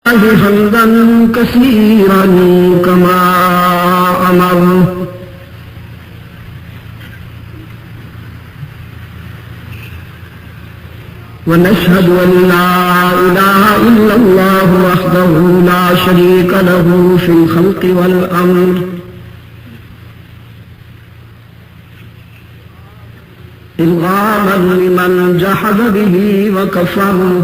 حمدا كثيرا كما أمر ونشهد أن لا إله إلا الله وحده لا شريك له في الخلق والأمر إرغاما لمن جحد به وكفر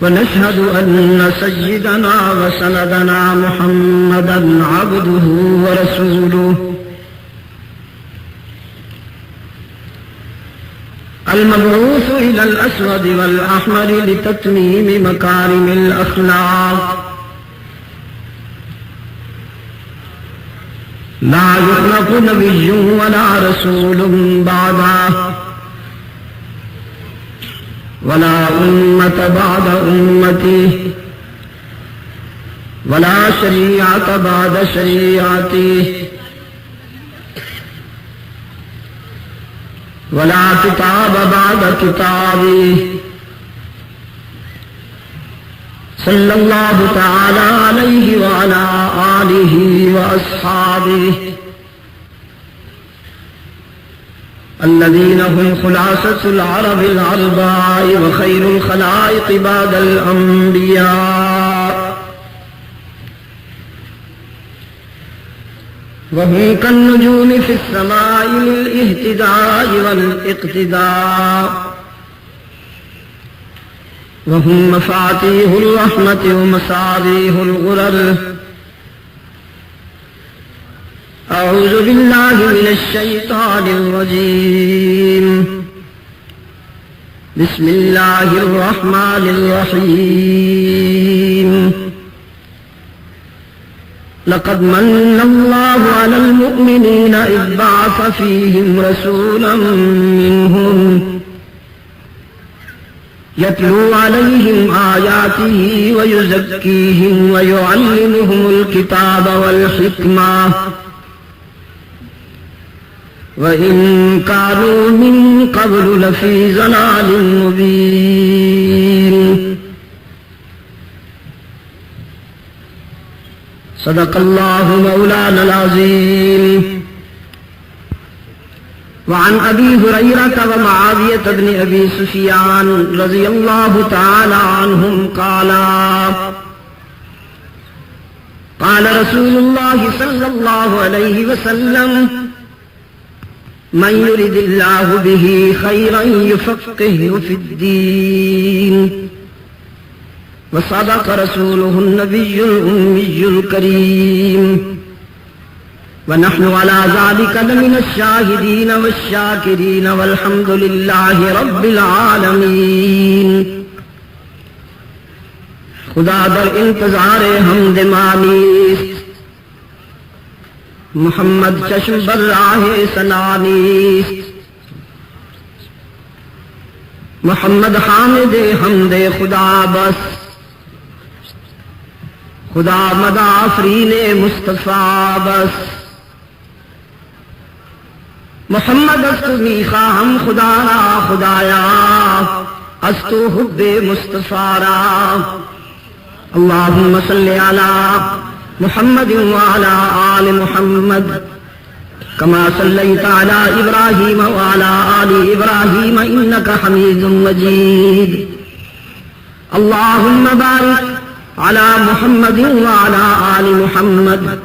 ونشهد أن سيدنا وسندنا محمدا عبده ورسوله المبعوث إلى الأسود والأحمر لتتميم مكارم الأخلاق لا يخلق نبي ولا رسول بعده ولا أمة بعد أمته ولا شريعة بعد شريعته ولا كتاب بعد كتابه صلى الله تعالى عليه وعلى آله وأصحابه الذين هم خلاصة العرب الأرباع وخير الخلائق بعد الأنبياء وهم كالنجوم في السماء للاهتداء والاقتداء وهم مفاتيح الرحمة ومصابيح الغرر أعوذ بالله من الشيطان الرجيم بسم الله الرحمن الرحيم لقد من الله على المؤمنين إذ بعث فيهم رسولا منهم يتلو عليهم آياته ويزكيهم ويعلمهم الكتاب والحكمة وَإِن كَانُوا مِن قَبْلُ لَفِي ضَلَالٍ مُبِينٍ صدق الله مولانا العظيم. وعن أبي هريرة ومعاوية بن أبي سفيان رضي الله تعالى عنهم قال رسول الله صلى الله عليه وسلم من يرد الله به خيرا يفقهه في الدين وصدق رسوله النبي الأمي الكريم ونحن على ذلك لمن الشاهدين والشاكرين والحمد لله رب العالمين. خدا در انتظار حمد مانیست، محمد چشم بر راہ سنانیست، محمد حامد حمد خدا بس، خدا مدى آفرین مصطفیٰ بس. محمد استو میخا ہم خدا را خدایا استو حب مصطفیٰ را. اللہم صلی علی محمد وعلى آل محمد كما صليت على إبراهيم وعلى آل إبراهيم إنك حميد مجيد. اللهم بارك على محمد وعلى آل محمد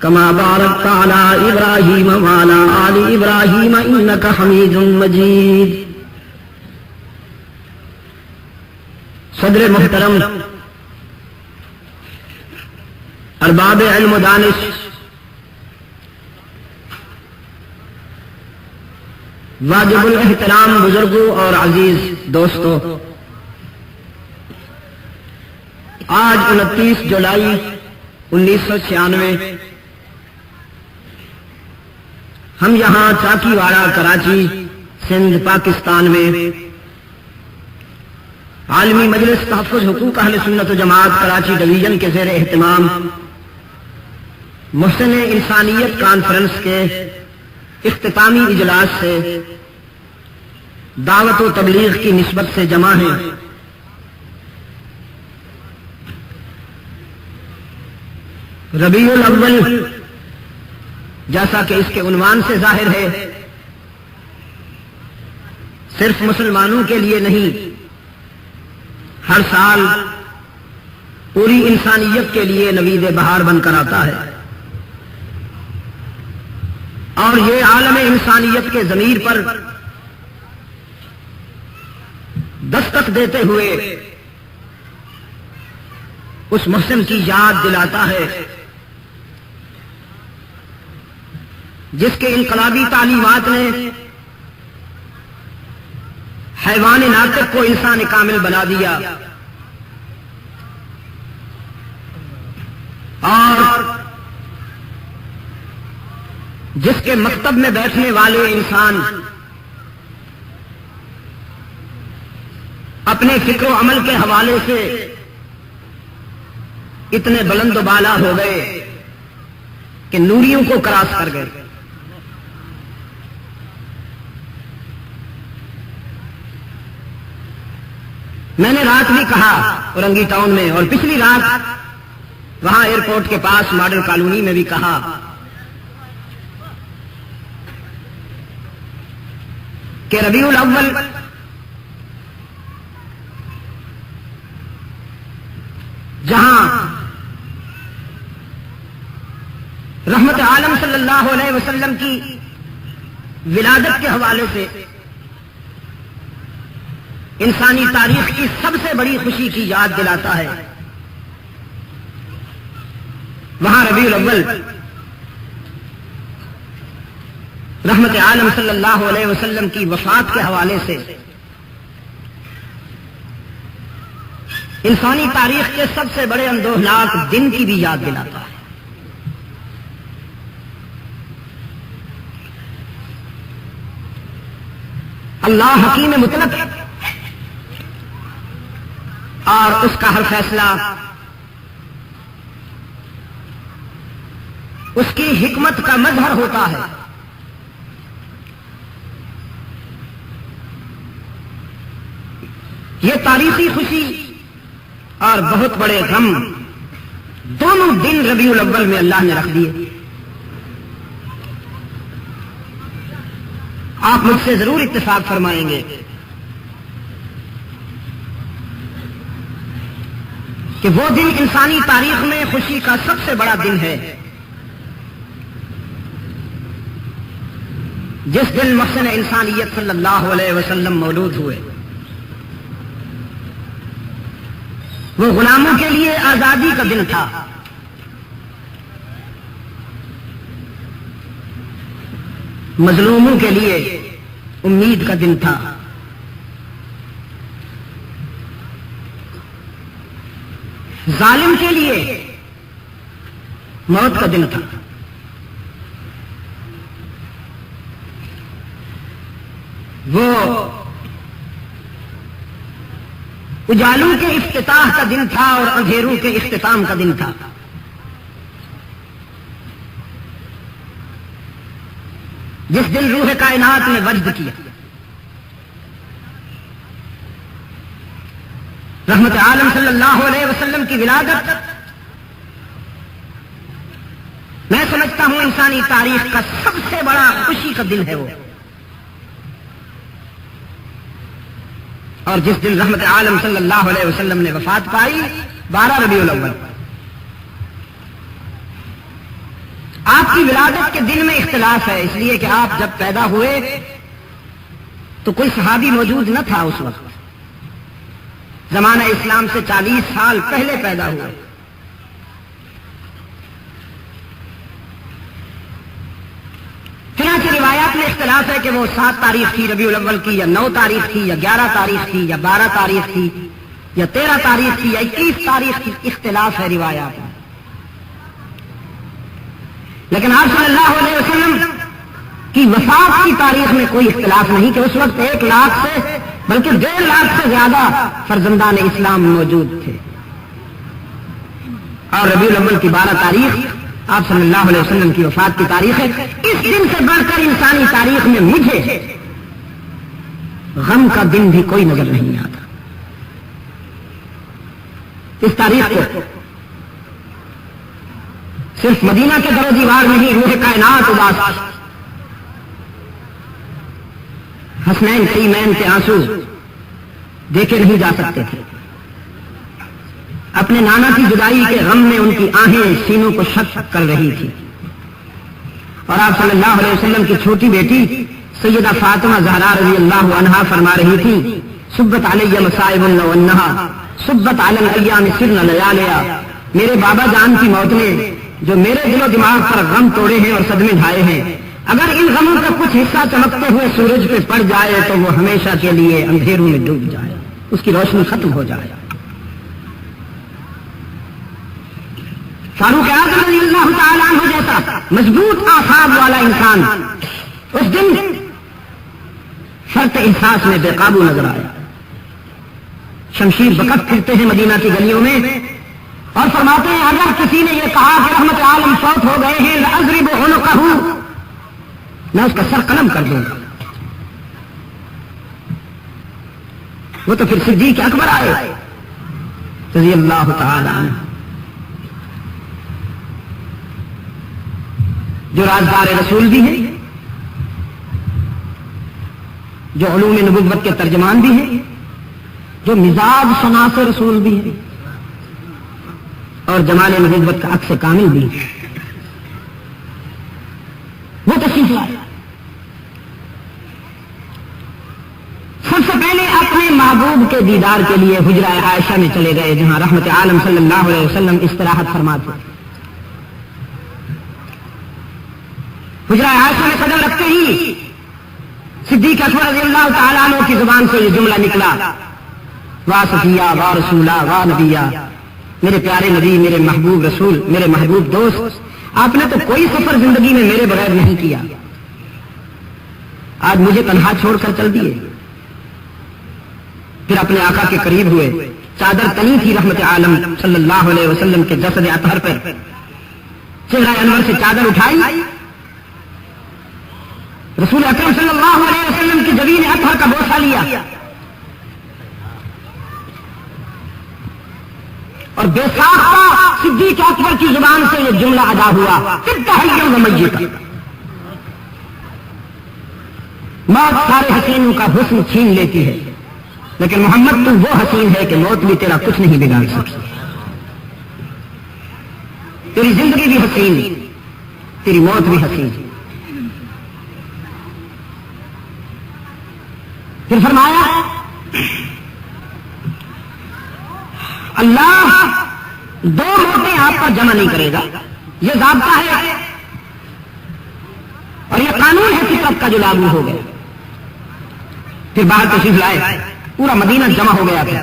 كما باركت على إبراهيم وعلى آل إبراهيم إنك حميد مجيد. صدر محترم، ارباب علم و دانش، واجب الاحترام بزرگوں اور عزیز دوستو، آج 29 جولائی 1996 ہم یہاں چاکی واڑہ کراچی سندھ پاکستان میں عالمی مجلس تحفظ حقوق اہل سنت و جماعت کراچی ڈویژن کے زیر اہتمام محسن انسانیت کانفرنس کے اختتامی اجلاس سے دعوت و تبلیغ کی نسبت سے جمع ہیں. ربیع الاول جیسا کہ اس کے عنوان سے ظاہر ہے صرف مسلمانوں کے لیے نہیں، ہر سال پوری انسانیت کے لیے نوید بہار بن کر آتا ہے، اور یہ عالم انسانیت کے ضمیر پر دستک دیتے ہوئے اس محسن کی یاد دلاتا ہے جس کے انقلابی تعلیمات نے حیوان ناطق کو انسان کامل بنا دیا، اور جس کے مکتب میں بیٹھنے والے انسان اپنے فکر و عمل کے حوالے سے اتنے بلند و بالا ہو گئے کہ نوریوں کو کراس کر گئے. میں نے رات بھی کہا اورنگی ٹاؤن میں، اور پچھلی رات وہاں ایئرپورٹ کے پاس ماڈل کالونی میں بھی کہا کہ ربیع الاول جہاں رحمت عالم صلی اللہ علیہ وسلم کی ولادت کے حوالے سے انسانی تاریخ کی سب سے بڑی خوشی کی یاد دلاتا ہے، وہاں ربیع الاول رحمت عالم صلی اللہ علیہ وسلم کی وفات کے حوالے سے انسانی تاریخ کے سب سے بڑے اندوہناک دن کی بھی یاد دلاتا ہے. اللہ حکیم مطلق اور اس کا ہر فیصلہ اس کی حکمت کا مظہر ہوتا ہے. یہ تاریخی خوشی اور بہت بڑے غم دونوں دن ربیع الاول میں اللہ نے رکھ دیے. آپ مجھ سے ضرور اتفاق فرمائیں گے کہ وہ دن انسانی تاریخ میں خوشی کا سب سے بڑا دن ہے جس دن محسن انسانیت صلی اللہ علیہ وسلم مولود ہوئے. وہ غلاموں کے لیے آزادی کا دن تھا، مظلوموں کے لیے امید کا دن تھا، ظالم کے لیے موت کا دن تھا. وہ اجالوں کے افتتاح کا دن تھا اور اندھیروں کے اختتام کا دن تھا. جس دن روح کائنات نے وجد کیا. رحمت عالم صلی اللہ علیہ وسلم کی ولادت میں سمجھتا ہوں انسانی تاریخ کا سب سے بڑا خوشی کا دن ہے وہ. اور جس دن رحمت عالم صلی اللہ علیہ وسلم نے وفات پائی 12 ربیع الاول. آپ کی ولادت کے دن میں اختلاف ہے، اس لیے کہ آپ جب پیدا ہوئے تو کوئی صحابی موجود نہ تھا اس وقت. زمانہ اسلام سے 40 سال پہلے پیدا ہوئے. چنانچہ روایات میں اختلاف ہے کہ وہ 7 تاریخ تھی ربیع الاول کی، یا 9 تاریخ تھی، یا 11 تاریخ تھی، یا 12 تاریخ تھی، یا 13 تاریخ تھی، یا 21 تاریخ کی. اختلاف ہے روایات میں. لیکن آپ صلی اللہ علیہ وسلم کی وفات کی تاریخ میں کوئی اختلاف نہیں کہ اس وقت 1 لاکھ سے بلکہ 1.5 لاکھ سے زیادہ فرزندان اسلام موجود تھے. اور ربیع الاول کی 12 تاریخ آپ صلی اللہ علیہ وسلم کی وفات کی تاریخ ہے. اس دن سے بڑھ کر انسانی تاریخ میں مجھے غم کا دن بھی کوئی نظر نہیں آتا. اس تاریخ کو صرف مدینہ کے در و دیوار نہیں، روح کائنات اداس، حسنین تیمین کے آنسو دیکھے نہیں جا سکتے تھے. اپنے نانا کی جدائی کے غم میں ان کی آہیں سینوں کو شک کر رہی تھی. اور آپ صلی اللہ علیہ وسلم کی چھوٹی بیٹی سیدہ فاطمہ زہرا رضی اللہ عنہا فرما رہی تھی، صبت علیہ مصائب ونہا صبت علی الایام سرن لیالیا. میرے بابا جان کی موت نے جو میرے دل و دماغ پر غم توڑے ہیں اور صدمے ڈھائے ہیں، اگر ان غموں کا کچھ حصہ چمکتے ہوئے سورج پہ پڑ جائے تو وہ ہمیشہ کے لیے اندھیروں میں ڈوب جائے، اس کی روشنی ختم ہو جائے. فاروق اعظم رضی اللہ تعالیٰ عنہ جیسا مضبوط اعصاب والا انسان اس دن فرط احساس میں بے قابو نظر آیا. شمشیر بکت پھرتے ہیں مدینہ کی گلیوں میں اور فرماتے ہیں اگر کسی نے یہ کہا کہ رحمت عالم فوت ہو گئے ہیں لأضرب عنقہ، میں اس کا سر قلم کر دوں گا. وہ تو پھر صدیق اکبر آئے رضی اللہ تعالی عنہ، جو رازدار رسول بھی ہیں، جو علوم نبوت کے ترجمان بھی ہیں، جو مزاج شناس رسول بھی ہیں اور جمال نبوت کا عکس کامل بھی ہیں. وہ تشریف لائے. سب سے پہلے اپنے محبوب کے دیدار کے لیے حجرہ عائشہ میں چلے گئے، جہاں رحمت عالم صلی اللہ علیہ وسلم استراحت فرماتے. حجرہ عائشہ میں قدم رکھتے ہی صدیق اکبر رضی اللہ تعالیٰ عنہ کی زبان سے یہ جملہ نکلا، وا صفیہ وا رسولہ وا نبیہ. میرے پیارے نبی، میرے محبوب رسول، میرے محبوب دوست، آپ نے تو کوئی سفر زندگی میں میرے بغیر نہیں کیا، آج مجھے تنہا چھوڑ کر چل دیے. پھر اپنے آقا کے قریب ہوئے، چادر تنی تھی رحمت عالم صلی اللہ علیہ وسلم کے جسد اطہر پر، چہرہ انور سے چادر اٹھائی، رسول اکرم صلی اللہ علیہ وسلم کی جبین اطہر کا بوسہ لیا اور بے ساختہ صدیق اکبر کی زبان سے یہ جملہ ادا ہوا، موت سارے حسینوں کا حسن چھین لیتی ہے، لیکن محمد تو وہ حسین ہے کہ موت بھی تیرا کچھ نہیں بگاڑ سکتی. تیری زندگی بھی حسین، تیری موت بھی حسین. پھر فرمایا اللہ دو موتیں آپ پر جمع نہیں کرے گا، یہ ضابطہ ہے اور یہ قانون ہے فطرت کا جو لاگو ہو گیا. پھر باہر تشریف لائے، پورا مدینہ جمع ہو گیا تھا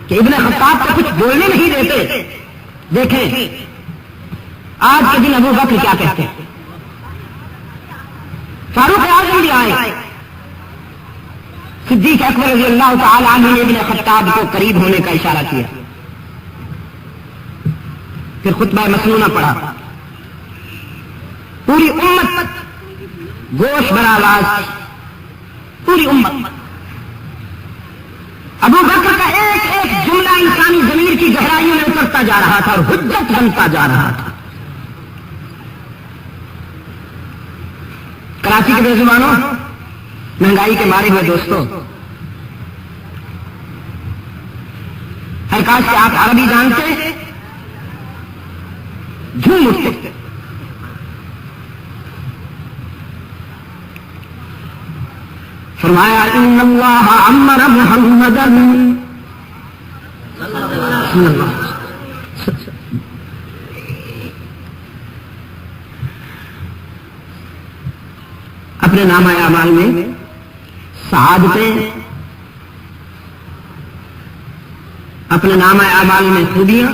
کہ ابن خطاب کو کچھ بولنے نہیں دیتے. دیکھیں آج کے دن ابو بکر کیا کہتے ہیں. فاروق اعظم بھی آئے، صدیق اکبر رضی اللہ تعالی عنہ نے ابن خطاب کو قریب ہونے کا اشارہ کیا. پھر خطبہ مسنونہ پڑھا، پوری امت گوش بھرا آواز، پوری امت. ابو بکر کا ایک ایک جملہ انسانی ضمیر کی گہرائیوں میں اترتا جا رہا تھا اور حجت بنتا جا رہا تھا. کراچی کے بے زبانوں، مہنگائی کے مارے ہوئے دوستوں، ہر کاش سے آپ عربی جانتے جھوم اٹھتے. فرمایا ان اللہ عمر محمدا اپنے نامہ اعمال میں سعادتیں، اپنے نامہ اعمال میں خوبیاں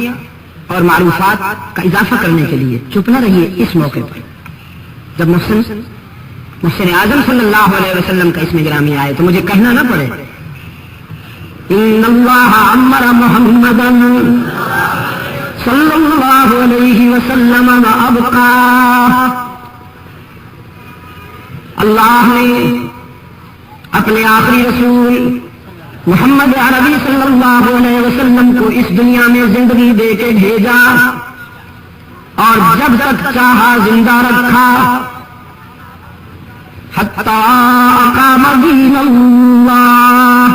اور معروفات کا اضافہ کرنے کے لیے چپ نہ رہیے اس موقع پر جب محسن اعظم صلی اللہ علیہ وسلم کا اسم گرامی آئے تو مجھے کہنا نہ پڑے ان اللہ امر محمدا صلی اللہ علیہ وسلم وابقا. اللہ نے اپنے آخری رسول محمد عربی صلی اللہ علیہ وسلم کو اس دنیا میں زندگی دے کے بھیجا اور جب تک چاہا زندہ رکھا، حتی اقام دین اللہ.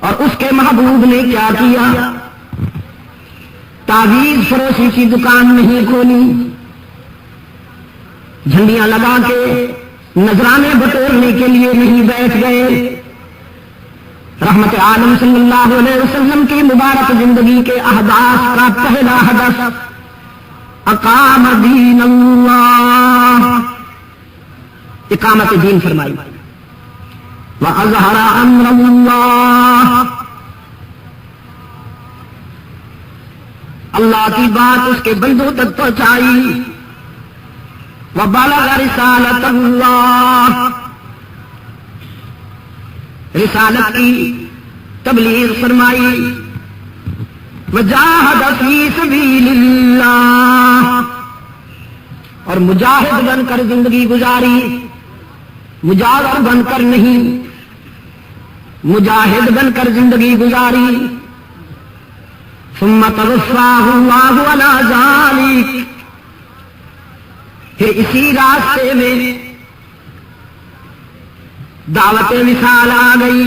اور اس کے محبوب نے کیا کیا؟ تعویذ فروشی کی دکان نہیں کھولی، جھنڈیاں لگا کے نذرانے بٹورنے کے لیے نہیں بیٹھ گئے. رحمت عالم صلی اللہ علیہ وسلم کی مبارک زندگی کے اہداف کا پہلا ہدف اقام دین اللہ، اقامت دین فرمائی. وَأَظْهَرَ أَمْرَ اللَّهِ، اللہ کی بات اس کے بندوں تک پہنچائی. وَبَلَغَ رِسَالَةَ اللَّهِ، رسالت کی تبلیغ فرمائی. وَجَاهَدَ فِي سَبِيلِ اللَّهِ، اور مجاہد بن کر زندگی گزاری، مجاہد بن کر نہیں، مجاہد بن کر زندگی گزاری. ثم توفاہ اللہ علی ذالک، پھر اسی راستے میں دعوت وصال آ گئی.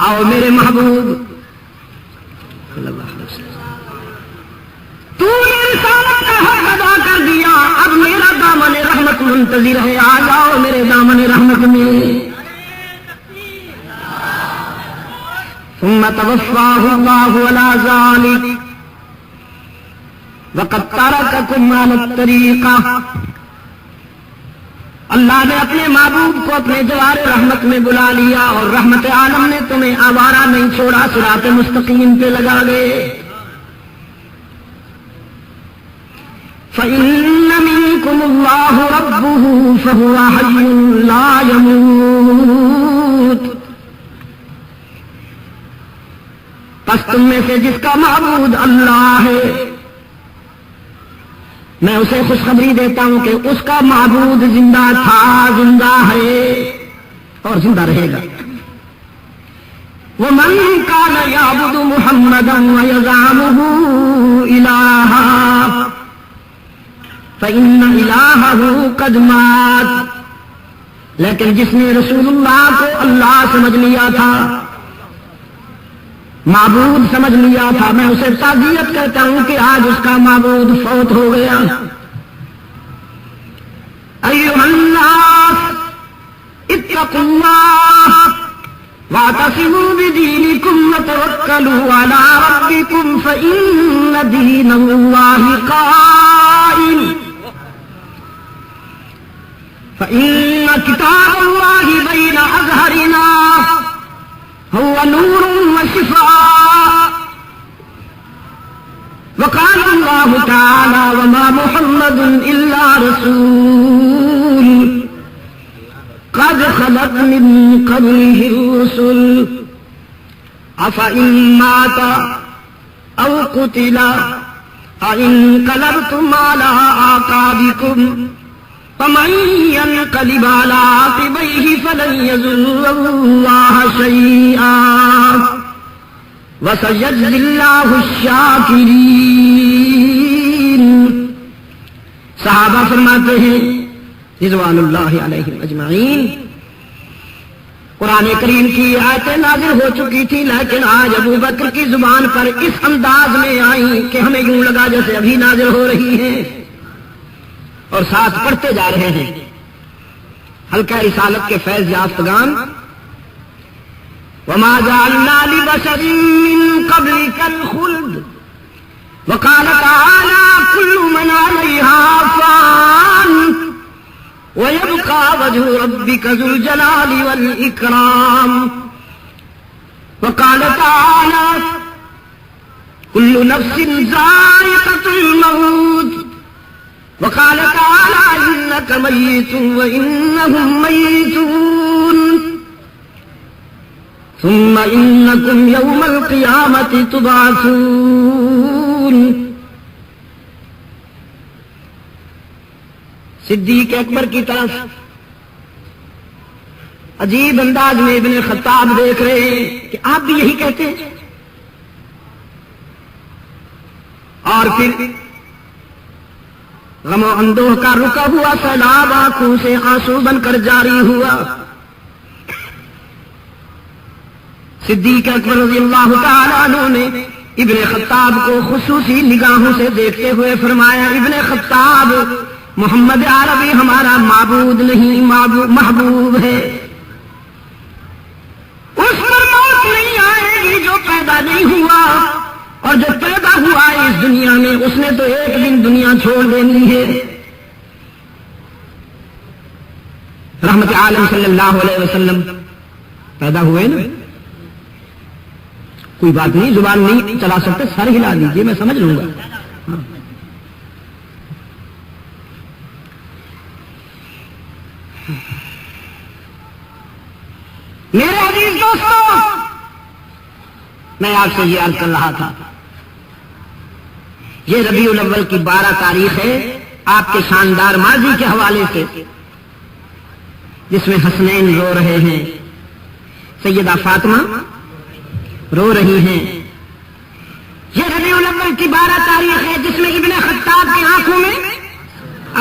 آؤ میرے محبوب صلی اللہ علیہ وسلم، تو نے رسالت کا حق ادا کر دیا، اب میرا دامن رحمت منتظر ہے، آ جاؤ میرے دامن رحمت میں. ثم توفاہ اللہ علی ذالک وقد ترککم علی الطریقہ، اللہ نے اپنے محبوب کو اپنے جوار رحمت میں بلا لیا اور رحمت عالم نے تمہیں آوارہ نہیں چھوڑا، صراط مستقیم پہ لگا گئے. فَإِنَّ مِنكُمُ اللَّهُ رَبُّهُ فَهُوَ حَيٌّ لَا يَمُوتُ، پس تم میں سے جس کا معبود اللہ ہے، میں اسے خوشخبری دیتا ہوں کہ اس کا معبود زندہ تھا، زندہ ہے اور زندہ رہے گا. وَمَنْ كَانَ يَعْبُدُ مُحَمَّدًا وَيَزْعُمُهُ إِلَٰهًا فَإِنَّ إِلَٰهَهُ قَدْ مَاتَ، لیکن جس نے رسول اللہ کو اللہ سمجھ لیا تھا، معبود سمجھ لیا تھا، میں اسے تعزیت کرتا ہوں کہ آج اس کا معبود فوت ہو گیا. ایھا الناس اتقوا اللہ واعتصموا بدینکم وتوکلوا علی ربکم فإن دین اللہ قائم، فإن کتاب اللہ بین اظہرنا هو نور وشفاء. وقال الله تعالى وما محمد إلا رسول قد خلت من قبله الرسل أفإن مات أو قتل انقلبتم على أعقابكم فمن ينقلب على عقبيه فلن يضر الله شيئا وسيجزي الله الشاكرين. صحابہ فرماتے ہیں رضوان اللہ علیہم اجمعین، قرآن کریم کی آیتیں نازل ہو چکی تھی، لیکن آج ابو بکر کی زبان پر اس انداز میں آئیں کہ ہمیں یوں لگا جیسے ابھی نازل ہو رہی ہیں اور ساتھ پڑھتے جا رہے ہیں. حلقہ رسالت کے فیض یافتگان، وما جعلنا لبشر من قبلك الخلد وقال تعالى كل من عليها فان ويبقى وجه ربك ذو الجلال والإكرام. وقال تعالى كل نفس ذائقة الموت. وقال تعالى إنك ميت وإنهم ميتون ثم إنكم يوم القيامة تبعثون. صدیق اکبر کی طرف عجیب انداز میں ابن خطاب دیکھ رہے ہیں کہ آپ بھی یہی کہتے ہیں. اور پھر غم و اندوہ کا رکا ہوا سیلاب آنکھوں سے آنسو بن کر جاری ہوا. صدیق اکبر رضی اللہ تعالیٰ عنہ نے ابن خطاب کو خصوصی نگاہوں سے دیکھتے ہوئے فرمایا، ابن خطاب، محمد عربی ہمارا معبود نہیں محبوب ہے. اس پر موت نہیں آئے گی جو پیدا نہیں ہوا، اور جو پیدا ہوا ہے اس دنیا میں اس نے تو ایک دن دنیا چھوڑ دینی ہے. رحمت عالم صلی اللہ علیہ وسلم پیدا ہوئے نا، کوئی بات نہیں، زبان نہیں چلا سکتے، سر ہلا دیجیے، میں سمجھ لوں گا. میرے عزیز دوستوں، میں آپ سے یہ عرض کر رہا تھا، یہ ربیع الاول کی 12 تاریخ ہے آپ کے شاندار ماضی کے حوالے سے، جس میں حسنین رو رہے ہیں، سیدہ فاطمہ رو رہی ہیں. یہ ربیع الاول کی 12 تاریخ ہے جس میں ابن خطاب کی آنکھوں میں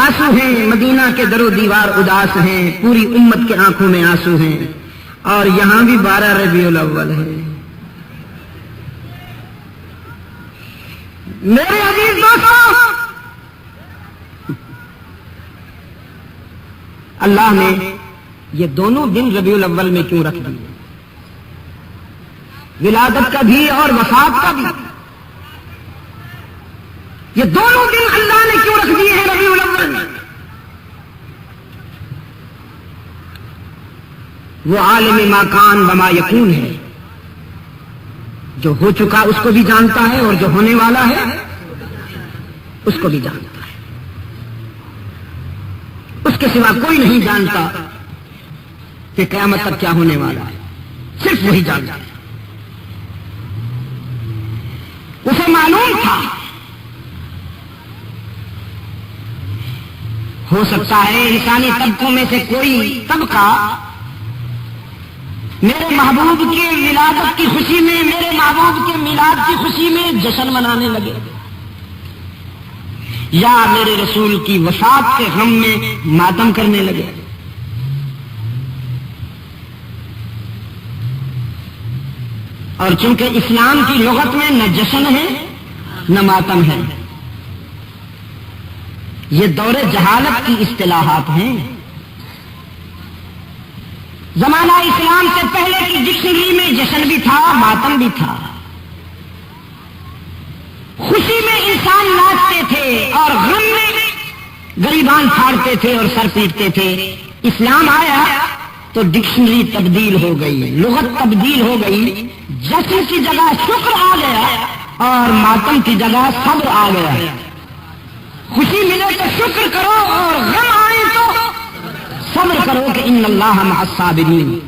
آنسو ہیں، مدینہ کے در و دیوار اداس ہیں، پوری امت کے آنکھوں میں آنسو ہیں، اور یہاں بھی 12 ربیع الاول ہے. میرے عزیز دوستوں، اللہ نے یہ دونوں دن ربیع الاول میں کیوں رکھ دیے؟ ولادت کا بھی اور وفات کا بھی. یہ دونوں دن اللہ نے کیوں رکھ دیے ہیں ربیع الاول میں؟ وہ عالم ما کان وما یکون ہے، جو ہو چکا اس کو بھی جانتا ہے، اور جو ہونے والا ہے اس کو بھی جانتا ہے. اس کے سوا کوئی نہیں جانتا کہ قیامت تک کیا ہونے والا ہے، صرف وہی جانتا ہے. اسے معلوم تھا ہو سکتا ہے انسانی طبقوں میں سے کوئی طبقہ میرے محبوب کے ولادت کی خوشی میں، میرے محبوب کے میلاد کی خوشی میں جشن منانے لگے، یا میرے رسول کی وفات کے غم میں ماتم کرنے لگے. اور چونکہ اسلام کی لغت میں نہ جشن ہے نہ ماتم ہے، یہ دور جہالت کی اصطلاحات ہیں. زمانہ اسلام سے پہلے کی ڈکشنری میں جشن بھی تھا، ماتم بھی تھا. خوشی میں انسان ناچتے تھے اور غم میں گریبان پھاڑتے تھے اور سر پیٹتے تھے. اسلام آیا تو ڈکشنری تبدیل ہو گئی، لغت تبدیل ہو گئی. جشن کی جگہ شکر آ گیا اور ماتم کی جگہ صبر آ گیا. خوشی ملے تو شکر کرو، اور غم آئے تو صبر کرو کہ ان اللہ مع الصابرین.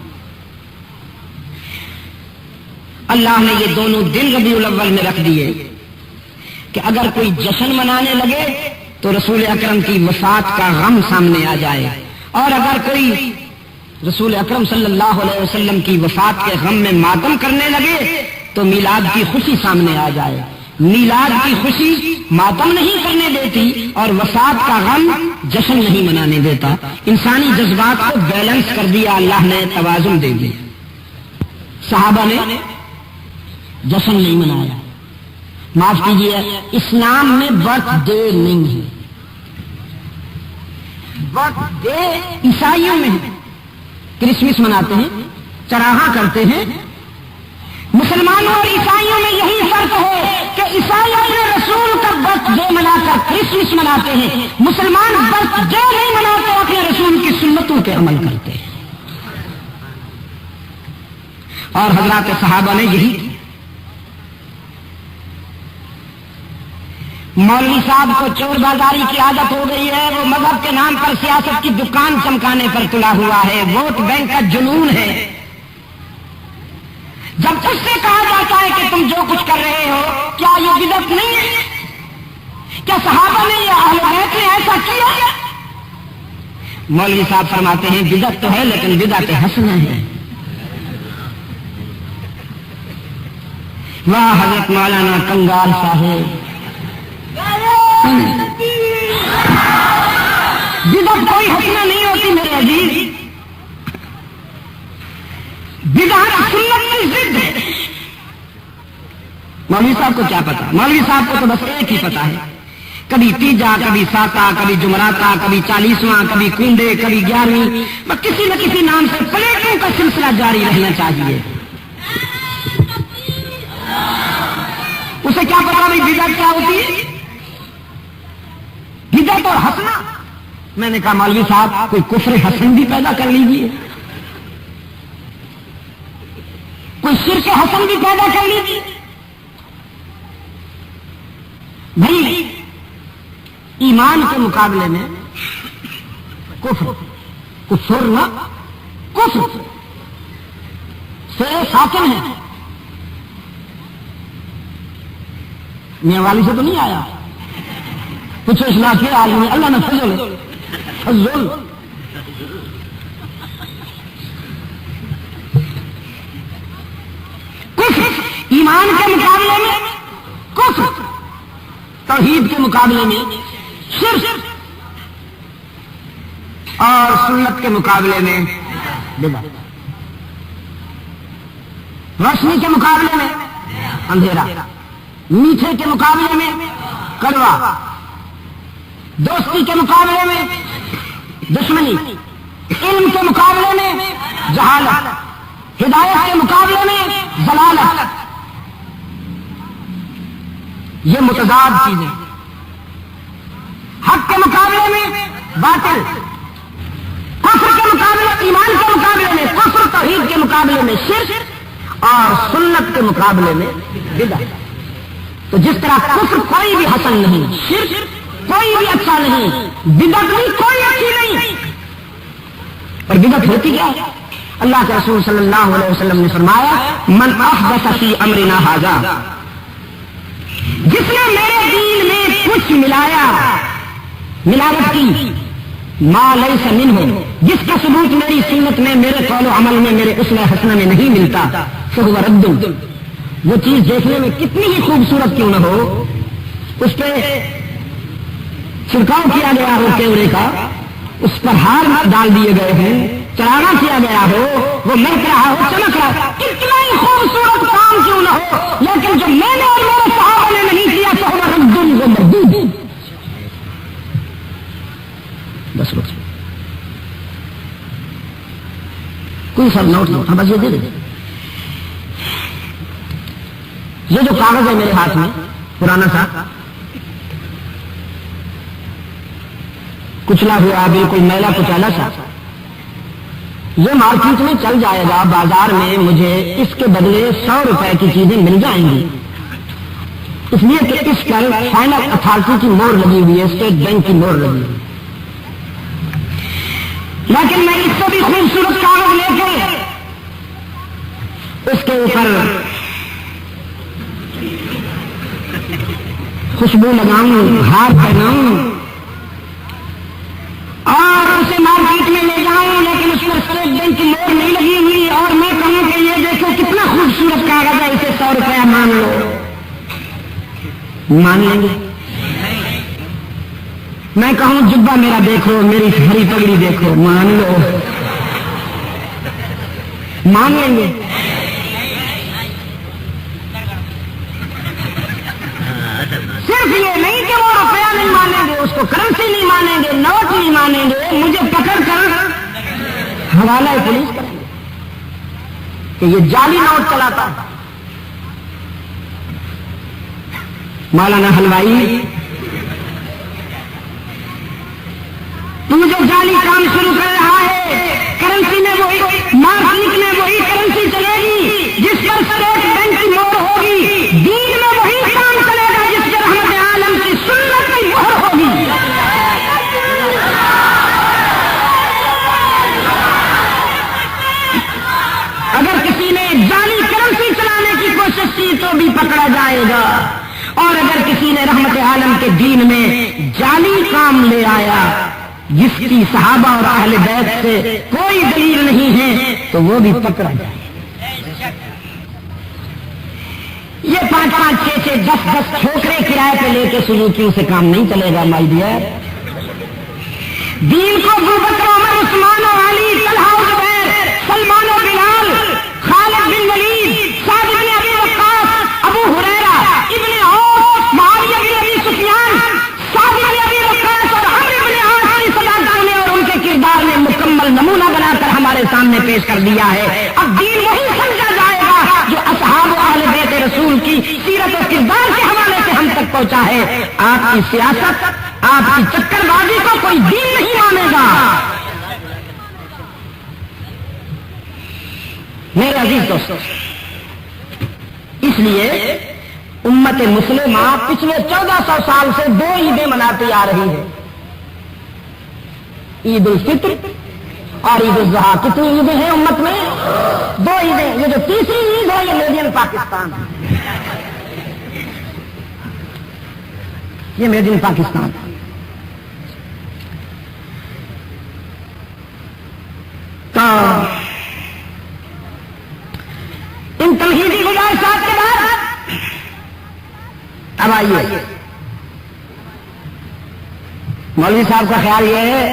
اللہ نے یہ دونوں دن ربیع الاول میں رکھ دیے کہ اگر کوئی جشن منانے لگے تو رسول اکرم کی وفات کا غم سامنے آ جائے، اور اگر کوئی رسول اکرم صلی اللہ علیہ وسلم کی وفات کے غم میں ماتم کرنے لگے تو میلاد کی خوشی سامنے آ جائے. میلاد کی خوشی ماتم نہیں کرنے دیتی اور وفات کا غم جشن نہیں منانے دیتا. انسانی جذبات کو بیلنس کر دیا اللہ نے، توازن دے دیا. صحابہ نے جشن نہیں منایا. معاف کیجیے، اسلام میں برتھ ڈے نہیں ہے. برتھ ڈے عیسائیوں میں ہے، کرسمس مناتے ہیں، چراغاں کرتے ہیں. مسلمانوں اور عیسائیوں میں یہی فرق ہے کہ عیسائی اپنے رسول کا برتھ ڈے منا کر کرسمس مناتے ہیں، مسلمان برتھ ڈے نہیں مناتے، اپنے رسول کی سنتوں پہ عمل کرتے ہیں. اور حضرات صحابہ نے یہی کیا. مولوی صاحب کو چور بازاری کی عادت ہو گئی ہے، وہ مذہب کے نام پر سیاست کی دکان چمکانے پر تلا ہوا ہے، ووٹ بینک کا جنون ہے. جب اس سے کہا جاتا ہے کہ تم جو کچھ کر رہے ہو کیا یہ بدعت نہیں ہے؟ کیا صحابہ نے یا اہل بیت نے ایسا کیا؟ مولوی صاحب فرماتے ہیں بدعت تو ہے لیکن بدعت حسنہ ہے. واہ حضرت مولانا کنگال صاحب. بدعت کوئی حسنہ نہیں ہوتی میرے عزیز. بدعت سنت کی ضد ہے. مولوی صاحب کو کیا پتا؟ مولوی صاحب کو تو بس ایک ہی پتا ہے، کبھی تیجا، کبھی ساتا، کبھی جمعراتا، کبھی 40واں، کبھی کنڈے، کبھی 11ویں، بس کسی نہ کسی نام سے پلیٹوں کا سلسلہ جاری رہنا چاہیے. اسے کیا پتا بھائی بدعت کیا ہوتی ہے؟ بدعت اور حسنہ. میں نے کہا مولوی صاحب کوئی کفر حسن بھی پیدا کر لیجیے، کوئی شرک حسن بھی پیدا کر لیجیے. بھائی ایمان کے مقابلے میں کفر نہ کفر سے ساکن ہے. میاں والی سے تو نہیں آیا، کچھ اصلاح کے عالم اللہ نے فضل کفر ایمان کے مقابلے میں کفر، توحید کے مقابلے میں شرک، اور سنت کے مقابلے میں بدعت، روشنی کے مقابلے میں اندھیرا، میٹھے کے مقابلے میں کڑوا، دوستی کے مقابلے میں دشمنی، علم کے مقابلے میں جہالت، ہدایت کے مقابلے میں ضلالت. یہ متضاد چیزیں. حق کے مقابلے میں باطل، کفر کے مقابلے، ایمان کے مقابلے میں کفر، توحید کے مقابلے میں شرک، اور سنت کے مقابلے میں بدعت. تو جس طرح کفر کوئی بھی حسن نہیں، شرک کوئی بھی اچھا نہیں، بدعت بھی کوئی اچھی نہیں. اور بدعت ہوتی کیا ہے؟ اللہ کے رسول صلی اللہ علیہ وسلم نے فرمایا من احدث فی امرنا ھذا، جس نے میرے دین میں کچھ ملایا، ملاوٹ کی، ما لیس منہ، جس کا ثبوت میری سنت میں، میرے قول و عمل میں، میرے اسوہ حسنہ میں نہیں ملتا، فہو رد. وہ چیز دیکھنے میں کتنی ہی خوبصورت کیوں نہ ہو، اس پہ چھڑکاؤ کیا گیا ہو کیوڑے کا، اس پر ہار ڈال دیے گئے ہیں، چراغاں کیا گیا ہو، وہ مہک رہا ہو، چمک رہا ہو، کتنا ہی خوبصورت کام کیوں نہ ہو، لیکن جو میں نے اور میرے صحابہ نے نہیں کیا تو وہ رد، وہ مردود. بس روک کوئی سب نوٹ نہیں، ہاں بس یہ دے دے. یہ جو کاغذ ہے میرے ہاتھ میں پرانا سا کچلا ہوا، بالکل میلا کچالا سا، یہ مارکیٹ میں چل جائے گا، بازار میں مجھے اس کے بدلے 100 روپے کی چیزیں مل جائیں گی، اس لیے کہ اس پر فائنل اتھارٹی کی مور لگی ہوئی ہے، اسٹیٹ بینک کی مور لگی ہوئی ہے. لیکن میں اس سے بھی خوبصورت کاغذ لے کے اس کے اوپر خوشبو لگاؤں، ہار پہناؤں اور اسے مارکیٹ میں لے جاؤں، لیکن اس پر اسٹیٹ بینک کی مور نہیں لگی ہوئی، اور میں کہوں کہ یہ دیکھو کتنا خوبصورت کاغذ ہے، اسے 100 روپیہ مان لو، مان لیں گے؟ میں کہوں جبہ میرا دیکھو، میری ہری پگڑی دیکھو، مان لو، مان لیں گے؟ صرف یہ نہیں کہ وہ روپیہ نہیں مانیں گے، اس کو کرنسی نہیں مانیں گے، نوٹ نہیں مانیں گے، مجھے پکڑ کر حوالہ پولیس کریں گے کہ یہ جعلی نوٹ چلاتا ہے. مولانا حلوائی تو جو جعلی کام شروع کر رہا ہے، کرنسی میں وہی، مارکیٹ میں وہی کرنسی چلے گی جس پر اسٹیٹ بینک کی مہر ہوگی، دین میں وہی کام چلے گا جس پر رحمت عالم کی سنت کی مہر ہوگی. اگر کسی نے جعلی کرنسی چلانے کی کوشش کی تو بھی پکڑا جائے گا، اور اگر کسی نے رحمت عالم کے دین میں جعلی کام لے آیا، جس کی صحابہ اور اہل بیت سے کوئی دلیل نہیں ہے تو وہ بھی پکڑا جائے. یہ 5-5 6-6 10-10 ٹھوکرے کرائے پہ لے کے سلوکیوں سے کام نہیں چلے گا مائی ڈیئر. دین کو ابو بکر عمر عثمان و علی طلحہ و زبیر سلمان و بلال خالد بن ولید سعد بن ابی وقاص ابو ہریرہ ابن عوف معاویہ بن ابی سفیان سعد بن ابی وقاص اور عمرو بن عاص کی صداقت نے اور ان کے کردار نے مکمل نمونہ بنا کر ہمارے سامنے پیش کر دیا ہے. اب دین وہی سمجھا جائے گا جو اصحاب و اہل بیت رسول کی سیرت و کردار کے حوالے سے ہم تک پہنچا ہے. آپ کی سیاست آپ کی چکر بازی کو کوئی دین نہیں مانے گا. میرے عزیز دوستو، اس لیے امت مسلمہ پچھلے 1400 سال سے 2 عیدیں مناتی آ رہی ہے. عید الفطر اور عید الاضحیٰ. کتنی عیدیں ہیں امت میں؟ 2 عیدیں. یہ جو تیسری عید ہے یہ میڈ ان پاکستان ہے. یہ میڈ ان پاکستان ہے. تو ان تمہیدی گزارشات کے بعد اب آئیے، مولوی صاحب کا خیال یہ ہے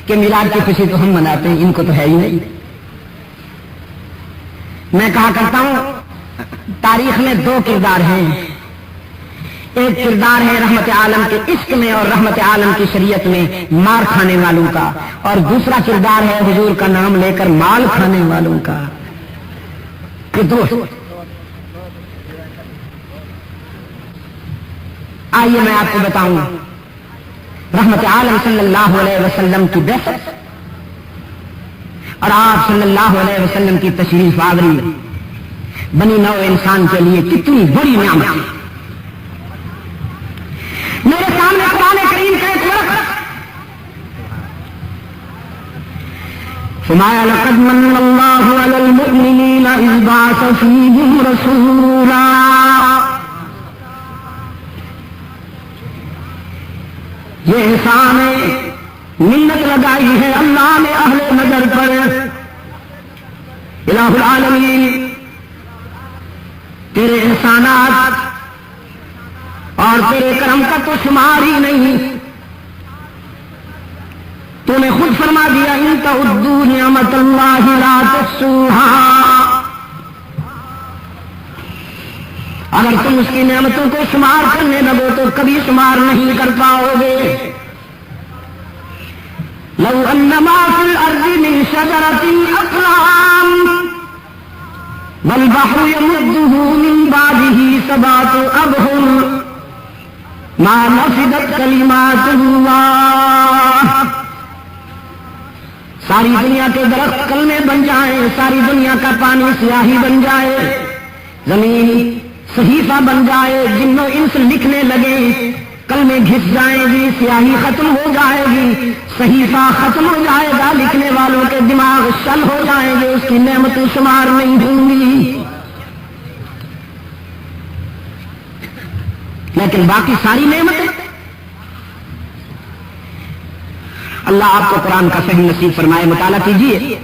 کہ میلاد کی خوشی تو ہم مناتے ہیں، ان کو تو ہے ہی نہیں. میں کہا کرتا ہوں تاریخ میں 2 کردار ہیں. ایک کردار ہے رحمت عالم کے عشق میں اور رحمت عالم کی شریعت میں مار کھانے والوں کا، اور دوسرا کردار ہے حضور کا نام لے کر مال کھانے والوں کا. کہ 2. آئیے میں آپ کو بتاؤں رحمت عالم صلی اللہ علیہ وسلم کی بعثت اور آپ صلی اللہ علیہ وسلم کی تشریف آوری بنی نوع انسان کے لیے کتنی بڑی نعمت ہے. میرے سامنے قرآن کریم کا ایک ورق فرمایا لقد من اللہ علی المؤمنین اذ بعث فیہم رسولا. یہ احسان منت لگائی ہے اللہ نے اہل نظر پر. الہ العالمین تیرے احسانات اور تیرے کرم کا تو شمار ہی نہیں. تو نے خود فرما دیا ان تعدوا نعمت اللہ لا تحصوها. اگر تم اس کی نعمتوں کو شمار کرنے لگو تو کبھی شمار نہیں کر پاؤ گے. لو ان ما فی الارض من شجرۃ اقلام والبحر يمده من بعده 7 ابحر ما نفدت کلمات اللہ. ساری دنیا کے درخت کلمے بن جائیں، ساری دنیا کا پانی سیاہی بن جائے، زمین صحیفہ بن جائے، جن و انس لکھنے لگے، کلمے گھس جائیں گی، سیاہی ختم ہو جائے گی، صحیفہ ختم ہو جائے گا، لکھنے والوں کے دماغ شل ہو جائیں گے، اس کی نعمتیں شمار نہیں ہوں گی. لیکن باقی ساری نعمتیں اللہ آپ کو قرآن کا صحیح نصیب فرمائے، مطالعہ کیجیے.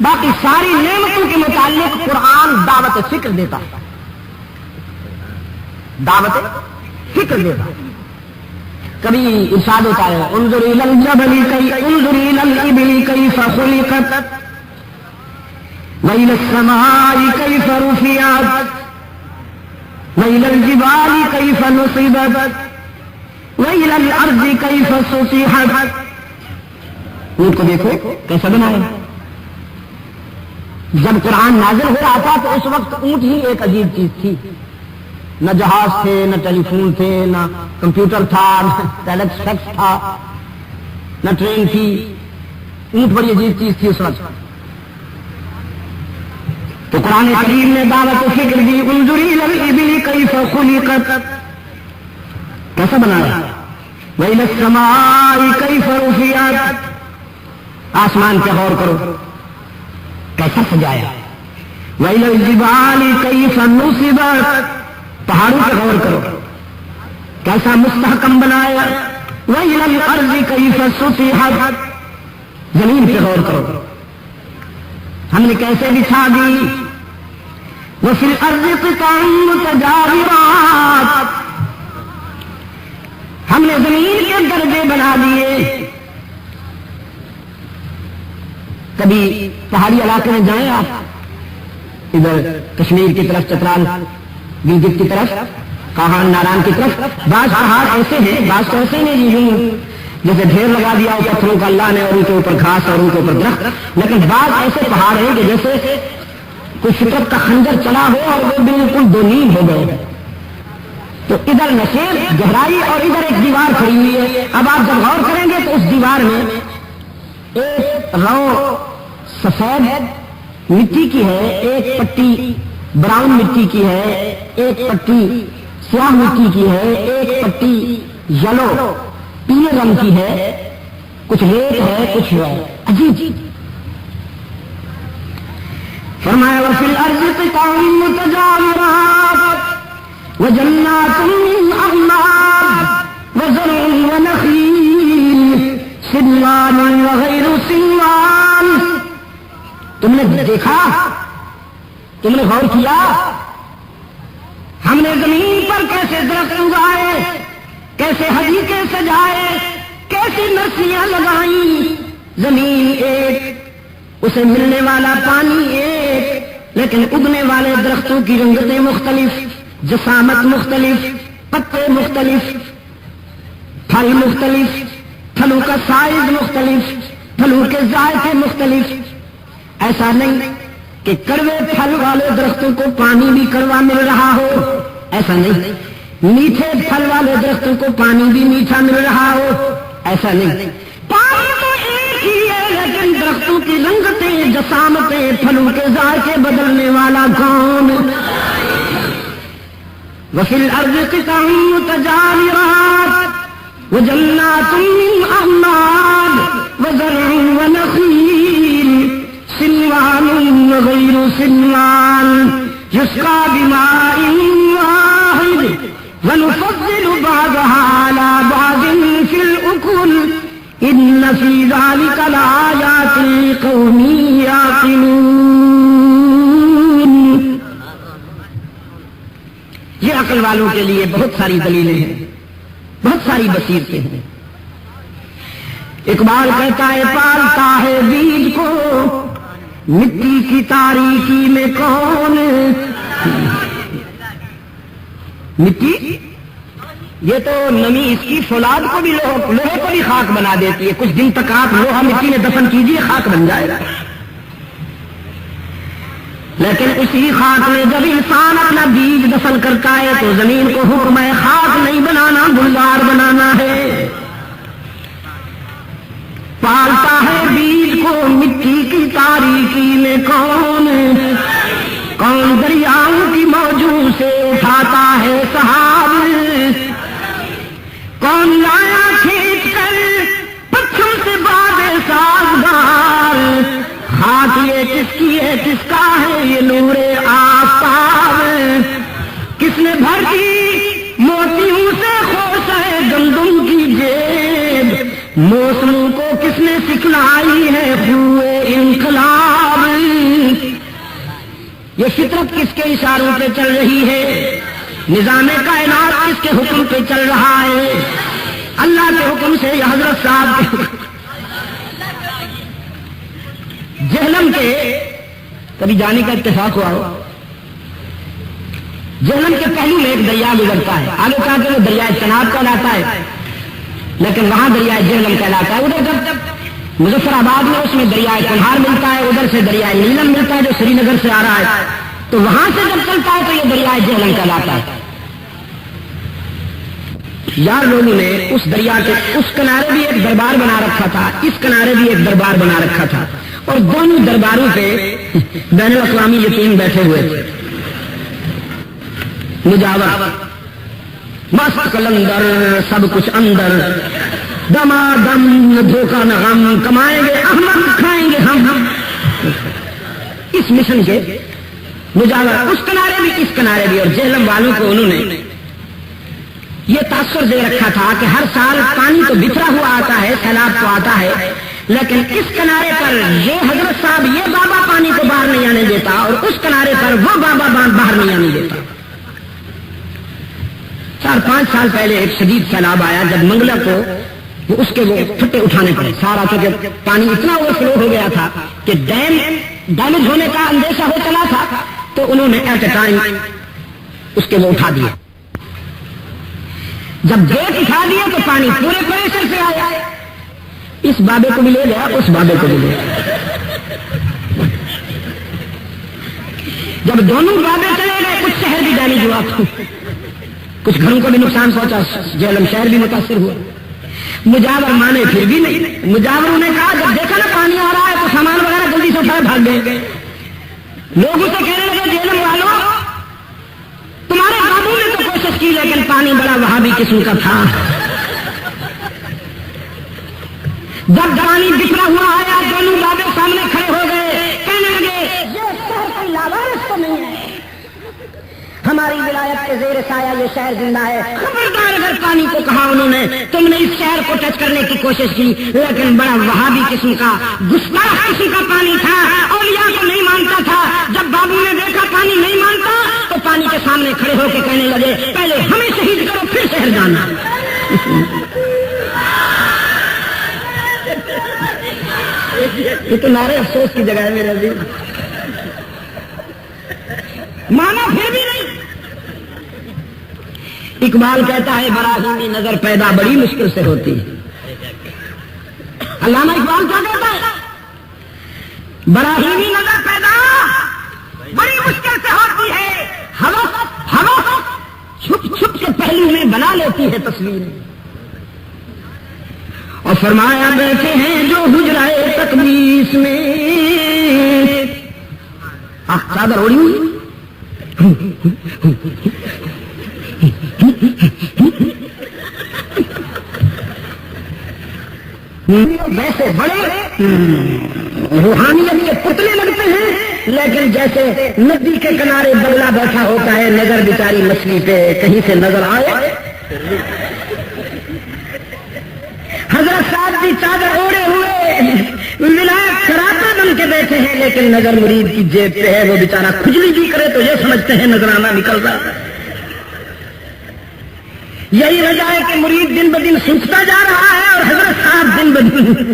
باقی ساری نعمتوں کے متعلق قرآن دعوت فکر دیتا، دعوت فکر دیتا. کبھی ارشاد ہوتا ہے انظر الی الجبل انظر الی الابل کیف خلقت والی السماء کیف رفعت وإلى الجبال كيف نصبت وإلى الأرض كيف سطحت. اونٹ کو دیکھو کیسا بنایا. جب قرآن نازل ہو رہا تھا تو اس وقت اونٹ ہی ایک عجیب چیز تھی. نہ جہاز تھے، نہ ٹیلی فون تھے، نہ کمپیوٹر تھا، نہ ٹیلیکس فیکس تھا، نہ ٹرین تھی. اونٹ بڑی عجیب چیز تھی اس وقت. تو قرآن کریم نے دعوت و فکر دی انظر الی الابل کیف خلقت، کیسا بنایا. وإلی السماء کیف رفعت، آسمان پہ غور کرو کیسا سجایا. وإلی الجبال کیف نصبت، پہاڑوں پہ غور کرو کیسا مستحکم بنایا. وَإِلَى الْأَرْضِ كَيْفَ سُطِحَتْ، زمین پہ غور کرو ہم نے کیسے بچھا دی. وَفِي الْأَرْضِ قِطَعٌ مُتَجَاوِرَاتٌ، ہم نے زمین کے درجے بنا دیے. کبھی پہاڑی علاقے میں جائیں آپ، ادھر کشمیر کی طرف، چترال گلگت کی طرف، کاہان ناران کی طرف، بعض پہاڑ ایسے ہیں، بعض تو ایسے نہیں یوں جیسے ڈھیر لگا دیا ہو پتھروں کا اللہ نے، اور ان کے اوپر گھاس اور ان کے اوپر درخت. لیکن بعض ایسے پہاڑ ہیں کہ جیسے کوئی فطرت کا خنجر چلا ہو اور وہ بالکل دو نیم ہو گئے. تو ادھر نشیب گہرائی اور ادھر ایک دیوار کھڑی ہوئی ہے. اب آپ جب غور کریں گے تو اس دیوار میں ایک رو سفید مٹی کی ہے، ایک پٹی براؤن مٹی کی ہے، ایک پٹی سیاہ مٹی کی ہے، ایک پٹی یلو پیلے رنگ کی ہے، کچھ ریت ہے، کچھ عجیب. فرمایا وَفِي الْأَرْضِ قِطَعٌ مُتَجَاوِرَاتٌ وَجَنَّاتٌ مِّنْ أَعْنَابٍ وَزَرْعٌ وَنَخِيلٌ صِنْوَانٌ وَغَيْرُ صِنْوَانٍ. تم نے دیکھا، تم نے غور کیا ہم نے زمین پر کیسے درخت اگائے، کیسے حدیقے سجائے، کیسی نرسیاں لگائیں. زمین ایک، اسے ملنے والا پانی ایک، لیکن اگنے والے درختوں کی رنگتیں مختلف، جسامت مختلف، پتے مختلف، پھل مختلف، پھلوں کا سائز مختلف، پھلوں کے ذائقے مختلف. ایسا نہیں کہ کڑوے پھل والے درختوں کو پانی بھی کڑوا مل رہا ہو، ایسا نہیں. میٹھے پھل والے درختوں کو پانی بھی میٹھا مل رہا ہو، ایسا نہیں. پانی تو ایک ہی ہے لیکن درختوں کی رنگتیں، جسامتیں، پھلوں کے ذائقے بدلنے والا کون؟ وَفِي الْأَرْضِ قِطَعٌ مُتَجَاوِرَاتٌ وَجَنَّاتٌ مِّنْ أَعْنَابٍ وَزَرْعٌ وَنَخِيلٌ صِنْوَانٌ وَغَيْرُ صِنْوَانٍ يُسْقَىٰ بِمَاءٍ وَاحِدٍ وَنُفَضِّلُ بَعْضَهَا عَلَىٰ بَعْضٍ فِي الْأُكُلِ إِنَّ فِي ذَٰلِكَ لَآيَاتٍ لِقَوْمٍ يَعْقِلُونَ. یہ عقل والوں کے لیے بہت ساری دلیلیں ہیں، بہت ساری بصیرتیں ہیں. اقبال کہتا ہے پالتا ہے بیج کو مٹی کی تاریکی میں کون. مٹی یہ تو نمی اس کی فولاد کو بھی لوہے کو بھی خاک بنا دیتی ہے. کچھ دن تک آپ لوہا مٹی میں دفن کیجئے، خاک بن جائے گا. لیکن اسی خاک میں جب انسان اپنا بیج دفن کرتا ہے تو زمین کو حکم ہے خاک نہیں بنانا، گلزار بنانا ہے. پالتا ہے بیج کو مٹی کی تاریکی میں کون، کون دریاؤں کی موجوں سے اٹھاتا ہے سحاب، کون لایا کھینچ کر پتھروں سے بادے سازگار. خاک یہ کس کی ہے، کس کا ہے یہ نور آفتاب، کس نے بھر دی موتیوں سے خوشہ گندم کی جیب، موسموں کو کس نے سکھلائی ہے خوئے انقلاب. یہ فطرت کس کے اشاروں پہ چل رہی ہے، نظام کائنات کس کے حکم پہ چل رہا ہے؟ اللہ کے حکم سے. یا حضرت صاحب کے جہلم کے کبھی جانے کا اتفاق ہوا ہو. جہلم کے پہلو میں ایک دریا گزرتا ہے، آگے چاہ کے وہ دریائے چناب کہلاتا ہے، لیکن وہاں دریائے جہلم کہلاتا ہے. ادھر جب مظفر آباد میں اس میں دریائے کنہار ملتا ہے، ادھر سے دریائے نیلم ملتا ہے جو سری نگر سے آ رہا ہے، تو وہاں سے جب چلتا ہے تو یہ دریائے جہلم کہلاتا ہے. یار لوگوں نے اس دریا کے اس کنارے بھی ایک دربار بنا رکھا تھا، اس کنارے بھی ایک دربار بنا رکھا تھا، اور دونوں درباروں پہ بین الاقوامی یتیم بیٹھے ہوئے تھے. مجاور مست کلندر سب کچھ اندر، دما دم دھوکہ نہ غم، کمائیں گے احمد کھائیں گے ہم. اس مشن کے مجاور اس کنارے بھی اس کنارے بھی، اور جہلم والوں کو انہوں نے یہ تاثر دے رکھا تھا کہ ہر سال پانی تو بکھرا ہوا آتا ہے، سیلاب تو آتا ہے، لیکن اس کنارے پر یہ حضرت صاحب یہ بابا پانی کو باہر نہیں آنے دیتا اور اس کنارے پر وہ بابا باہر نہیں آنے دیتا۔ 4-5 سال پہلے ایک شدید سیلاب آیا جب منگلا کو اس کے وہ پھٹے اٹھانے پڑے سارا، کیونکہ پانی اتنا اوور فلو ہو گیا تھا کہ ڈیم ڈیمیج ہونے کا اندیشہ ہو چلا تھا، تو انہوں نے ایٹ اے ٹائم اس کے وہ اٹھا دیا۔ جب گیٹ اٹھا دیا تو پانی پورے پریشر سے آیا، اس بابے کو بھی لے گیا، اس بابے کو بھی لے گیا۔ جب دونوں بابے چلے گئے کچھ شہر بھی ڈیمیج ہوا، کچھ گھروں کو بھی نقصان پہنچا، جہلم شہر بھی متاثر ہوا۔ مجاور مانے پھر بھی نہیں، مجاوروں نے کہا جب دیکھا نا پانی آ رہا ہے تو سامان وغیرہ جلدی سے اٹھائے بھاگ گئے۔ لوگ اسے کہنے لگے جہلم والوں تمہارے بابو نے تو کوشش کی لیکن پانی بڑا وہابی قسم کا تھا۔ جب پانی بکھرا ہوا آیا دونوں بابے سامنے کھڑے ہو گئے، کہنے لگے یہ شہر کوئی لاوارث تو نہیں ہے، ہماری ولایت کے زیر سایہ یہ شہر زندہ ہے، خبردار اگر پانی کو کہا انہوں نے تم نے اس شہر کو ٹچ کرنے کی کوشش کی، لیکن بڑا وہابی قسم کا گستاخ قسم کا پانی تھا، اولیاء کو نہیں مانتا تھا۔ جب بابو نے دیکھا پانی نہیں مانتا تو پانی کے سامنے کھڑے ہو کے کہنے لگے پہلے ہمیں شہید کرو پھر شہر جانا۔ یہ تو نعرے افسوس کی جگہ ہے میرے عزیز، مانا پھر بھی نہیں۔ اقبال کہتا ہے براہیمی نظر پیدا بڑی مشکل سے ہوتی ہے۔ علامہ اقبال کیا کہتا ہے؟ براہیمی نظر پیدا بڑی مشکل سے ہوتی ہے، ہوا چھپ چھپ کے پہلو میں بنا لیتی ہے تصویر۔ اور فرمایا بیٹھے ہیں جو حجرائے تقدیس میں، چادر اوڑی ہوئی ویسے بڑے روحانیت کے پتلے لگتے ہیں، لیکن جیسے ندی کے کنارے بگلا بیٹھا ہوتا ہے، نظر بیچاری مچھلی پہ کہیں سے نظر آئے۔ حضرت صاحب کی چادر اوڑے ہوئے ولایت سراپا بن کے بیٹھے ہیں، لیکن نظر مرید کی جیب پہ ہے، وہ بیچارہ کھجلی بھی کرے تو یہ سمجھتے ہیں نظرانہ نکل رہا ہے۔ یہی وجہ ہے کہ مرید دن بدن سوکھتا جا رہا ہے اور حضرت صاحب دن بدن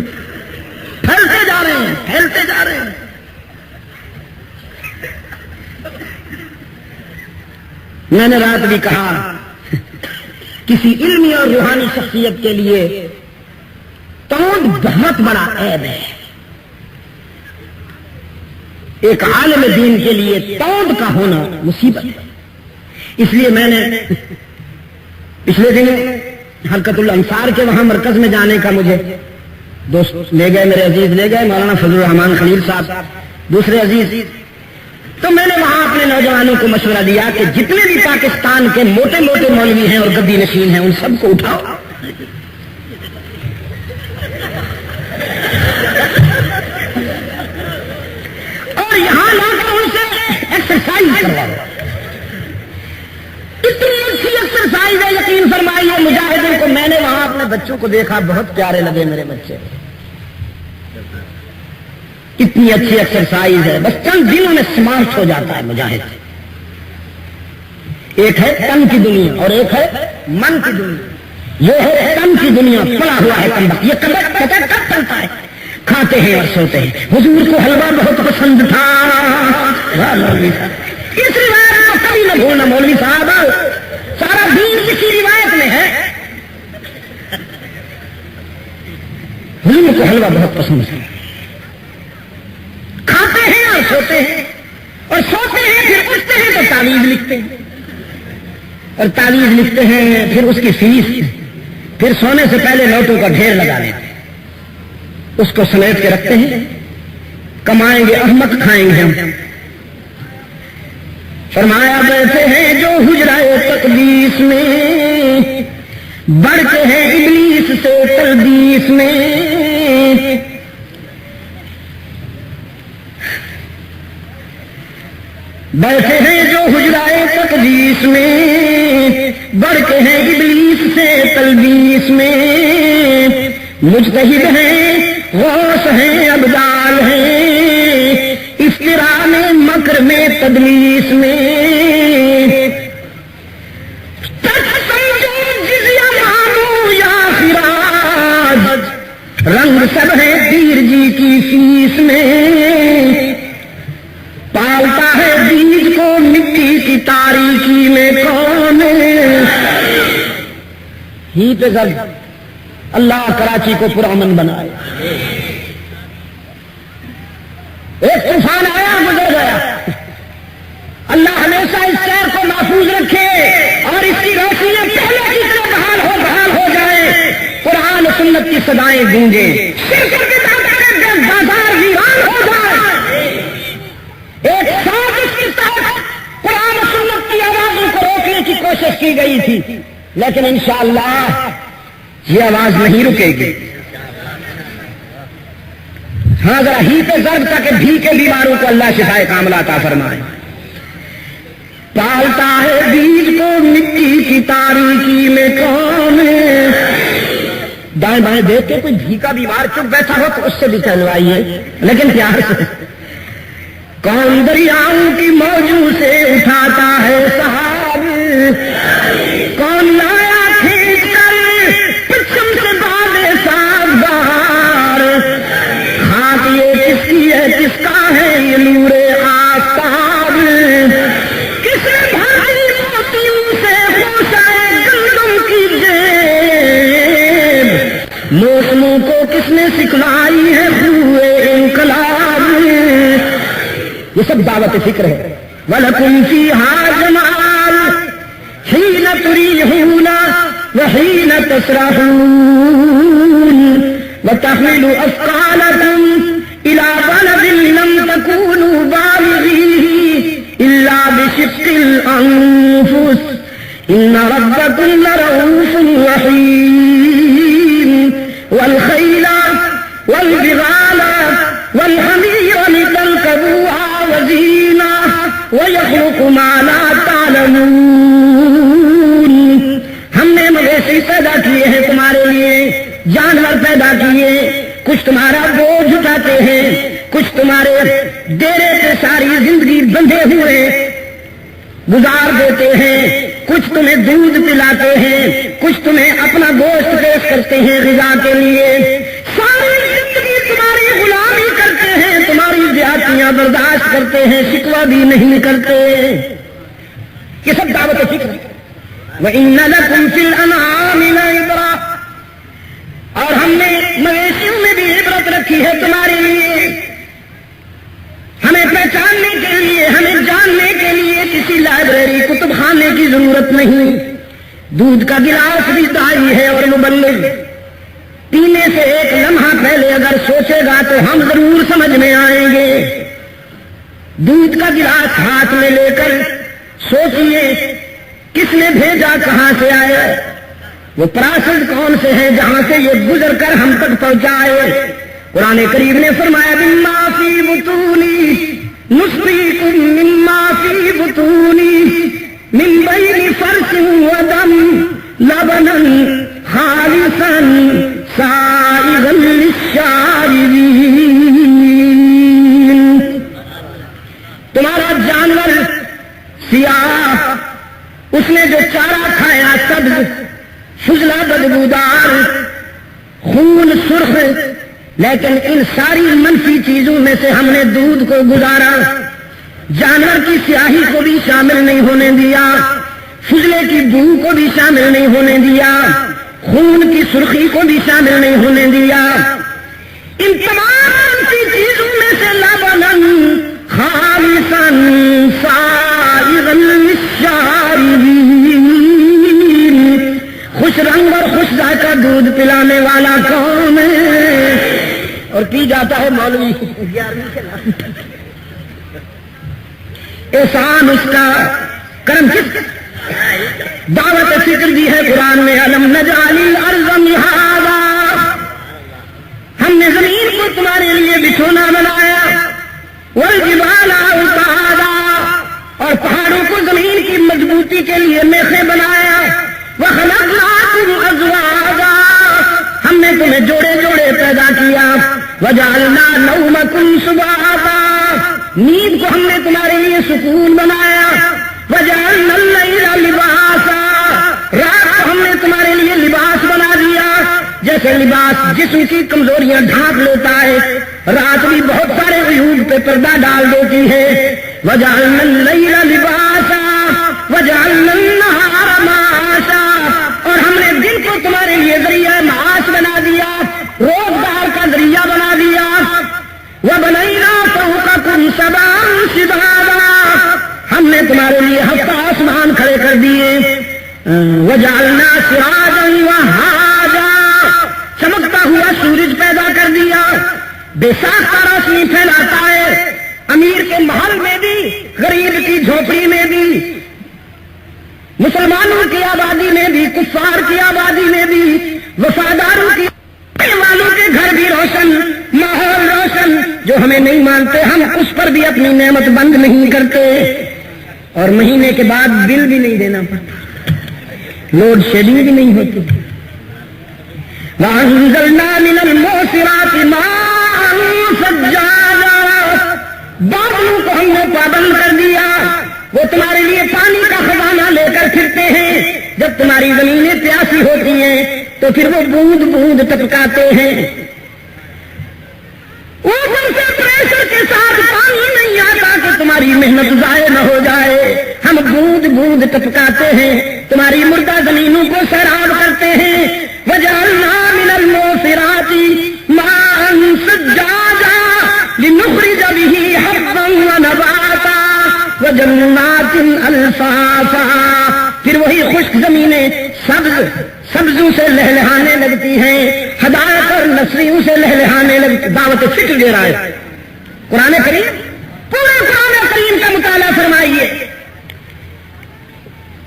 پھیلتے جا رہے ہیں، پھیلتے جا رہے ہیں۔ میں نے رات بھی کہا کسی علمی اور روحانی شخصیت کے لیے توند بہت بڑا عیب ہے، ایک عالم دین کے لیے توند کا ہونا مصیبت ہے۔ اس لیے میں نے پچھلے دن حرکت الانصار کے وہاں مرکز میں جانے کا مجھے دوست لے گئے، میرے عزیز لے گئے، مولانا فضل الرحمان خلیل صاحب، دوسرے عزیز، تو میں نے وہاں اپنے نوجوانوں کو مشورہ دیا کہ جتنے بھی پاکستان کے موٹے موٹے مولوی ہیں اور گدی نشین ہیں ان سب کو اٹھاؤ، اور یہاں لا کر ان سے ایکسرسائز کرواؤ۔ اتنی اچھی ایکسرسائز ہے، یقین فرمائیے مجاہدین کو، میں نے وہاں اپنے بچوں کو دیکھا، بہت پیارے لگے میرے بچے، اتنی اچھی ایکسرسائز ہے، بس چند دنوں میں سمارٹ ہو جاتا ہے مجاہد۔ ایک ہے تن کی دنیا اور ایک ہے من کی دنیا۔ یہ ہے تن کی دنیا، پڑا ہوا ہے کمبخت، یہ کب چلتا ہے، کھاتے ہیں اور سوتے ہیں۔ حضور کو حلوہ بہت پسند تھا، اس روایت کو کبھی نہ بھولنا مولوی صاحب، سارا دین اسی روایت میں ہے۔ حضور کو حلوہ بہت پسند ہے، کھاتے ہیں اور سوتے ہیں، اور سوتے ہیں پھر اٹھتے ہیں تو تعویذ لکھتے ہیں، اور تعویذ لکھتے ہیں پھر اس کی فیس، پھر سونے سے پہلے نوٹوں کا ڈھیر لگا لیتے ہیں، اس کو سمیٹ کے رکھتے ہیں، کمائیں گے احمق کھائیں گے ہم۔ فرمایا بیٹھے ہیں جو حجرائے تقدیس میں، بڑھتے ہیں ابلیس سے تلبیس میں، بیٹھے ہیں جو حجرائے تقدیس میں، بڑھ کے ہیں ابلیس سے تلبیس میں، مجتہد ہیں غوث ہیں ابدال ہیں، افتراء میں مکر میں تدلیس میں، رنگ سب ہے پیر جی کی فیس میں، پالتا ہے بیج کو مٹی کی تاریکی میں کون ہی پہ ضرب اللہ کراچی کو پرامن بنائے۔ ایک طوفان آیا گزر گیا، اللہ ہمیشہ اس شہر کو محفوظ رکھے اور اس کی روشنیاں پہلے کی طرح بحال ہو جائے، قرآن و سنت کی صدائیں گونجیں، بازار ویران ہو جائے، ایک سازش کے تحت قرآن و سنت کی آوازوں کو روکنے کی کوشش کی گئی تھی، لیکن انشاءاللہ یہ آواز نہیں رکے گی۔ ہاں ذرا ہی پہ ضرب تک بھی کے بیماروں کو اللہ شفائے کاملہ عطا فرمائے۔ پالتا ہے بیج کو مٹی کی تاریکی میں کون، دائیں بائیں دیکھ کے کوئی بھیکا بیمار چپ بیٹھا ہو تو اس سے بھی کہلوائیے، لیکن پیار سے۔ کون دریاؤں کی موجوں سے اٹھاتا ہے سحاب، کون لایا کھینچ کر پچھم سے باد سازگار، خاک یہ کس کی ہے کس کا ہے یہ نور آفتاب، کس نے بھاری موتیوں سے پوچھائے گندم کی جیب، موسموں کو کس نے سکھلائی ہے ہوئے انقلاب، یہ سب دعوت فکر ہے۔ وَلَكُمْ فِيهَا جَمَالٌ حِينَ تُرِيحُونَ وَحِينَ تَسْرَحُونَ وَتَحْمِلُ أَثْقَالَكُمْ إِلَى بَلَدٍ لَّمْ تَكُونُوا بَالِغِيهِ إِلَّا بِشِقِّ الْأَنفُسِ إِنَّ رَبَّكُمْ لَرَءُوفٌ رَحِيمٌ وَالْخَيْلَ وَالْبِغَالَ وَالْحَمِيرَ لِتَرْكَبُوهَا وَزِينَةً وَيَخْلُقُ مَا لَا تَعْلَمُونَ، ہم نے مویشی پیدا کیے ہیں تمہارے لیے، جانور پیدا کیے، کچھ تمہارا بوجھ اٹھاتے ہیں، کچھ تمہارے ڈیرے پہ ساری زندگی بندھے ہوئے گزار دیتے ہیں، کچھ تمہیں دودھ پلاتے ہیں، کچھ تمہیں اپنا گوشت پیش کرتے ہیں غذا کے لیے، ساری زندگی تمہاری غلامی کرتے ہیں، تمہاری زیادتیاں برداشت کرتے ہیں، شکوہ بھی نہیں کرتے۔ یہ سب دعوت فکر ہے۔ وَإِنَّ لَكُمْ فِي الْأَنْعَامِ لَعِبْرَةً، اور ہم نے مویشیوں میں بھی عبرت رکھی ہے تمہارے لیے، ہمیں پہچاننے کے لیے، ہمیں جاننے کے لیے کسی لائبریری کتب خانے کی ضرورت نہیں۔ دودھ کا گلاس بھی دائی ہے اور مبلغ، پینے سے ایک لمحہ پہلے اگر سوچے گا تو ہم ضرور سمجھ میں آئیں گے۔ دودھ کا گلاس ہاتھ میں لے کر سوچئے کس نے بھیجا، کہاں سے آیا، وہ پراسد کون سے ہیں جہاں سے یہ گزر کر ہم تک پہنچائے۔ قرآن کریم نے فرمایا مما فی بطونی نسقیکم مما فی بطونی من بین فرث ودم لبنا خالصا سائغا للشاربین، تمہارا جانور سیاہ، اس نے جو چارہ کھایا سبز فضلہ بدبودار، خون سرخ، لیکن ان ساری منفی چیزوں میں سے ہم نے دودھ کو گزارا، جانور کی سیاہی کو بھی شامل نہیں ہونے دیا، فضلے کی بو کو بھی شامل نہیں ہونے دیا، خون کی سرخی کو بھی شامل نہیں ہونے دیا، ان تمام منفی چیزوں میں سے لبنا خالصا سائغا للشاربین، خوش رنگ اور خوش ذائقہ دودھ پلانے والا کون ہے؟ اور پی جاتا ہے مولوی 11ویں کے نام، احسان اس کا، کرم کس کا؟ دعوت فکر دی ہے قرآن میں، الم نجعل الارض مہادا، ہم نے زمین کو تمہارے لیے بچھونا بنایا، والجبال اوتادا، اور پہاڑوں کو زمین کی مضبوطی کے لیے میخیں بنائے، وجعلنا نومکم سباتا، نیند کو ہم نے تمہارے لیے سکون بنایا، وجعلنا اللیل لباسا، رات کو ہم نے تمہارے لیے لباس بنا دیا، جیسے لباس جسم کی کمزوریاں ڈھانپ لیتا ہے، رات بھی بہت سارے عیوب پہ پردہ ڈال دیتی ہے۔ وجعلنا اللیل لباسا وجعلنا النہار معاشا، اور ہم نے دن کو تمہارے لیے ذریعہ معاش بنا دیا، روزگار کا ذریعہ بنا دیا۔ وَبَنَيْنَا فَوْقَكُمْ سَبْعًا شِدَادًا، ہم نے تمہارے لیے ہفتہ آسمان کھڑے کر دیے۔ وَجَعَلْنَا سِرَاجًا وَهَّاجًا، چمکتا ہوا سورج پیدا کر دیا، بے ساختہ روشنی پھیلاتا ہے، امیر کے محل میں بھی، غریب کی جھوپڑی میں بھی، مسلمانوں کی آبادی میں بھی، کفار کی آبادی میں بھی، وفاداروں کی والوں کے گھر بھی روشن، ماحول روشن۔ جو ہمیں نہیں مانتے ہم اس پر بھی اپنی نعمت بند نہیں کرتے، اور مہینے کے بعد بل بھی نہیں دینا پڑتا، لوڈ شیڈنگ بھی نہیں ہوتی۔ وَأَنزَلْنَا مِنَ الْمُعْصِرَاتِ مَاءً ثَجَّاجًا، بادلوں کو ہم نے پابند کر دیا، وہ تمہارے لیے پانی کا خزانہ لے کر پھرتے ہیں، جب تمہاری زمینیں پیاسی ہوتی ہیں تو پھر وہ بوند بوند ٹپکاتے ہیں، اوپر سے پریشر کے ساتھ پانی نہیں آتا کہ تمہاری محنت ضائع نہ ہو جائے، ہم بوند بوند ٹپکاتے ہیں، تمہاری مردہ زمینوں کو سیراب کرتے ہیں۔ وَجَعَلْنَا مِنَ الْمُعْصِرَاتِ مَاءً ثَجَّاجًا لِنُخْرِجَ بِهِ حَبًّا وَنَبَاتًا وَجَنَّاتٍ أَلْفَافًا، پھر وہی خشک زمینیں سبزوں سے لہلہانے لگتی ہیں، ہدایت اور نصریوں سے لہلہانے لگتی۔ دعوت فکر دے رہا ہے قرآن کریم، پورے قرآن کریم کا مطالعہ فرمائیے،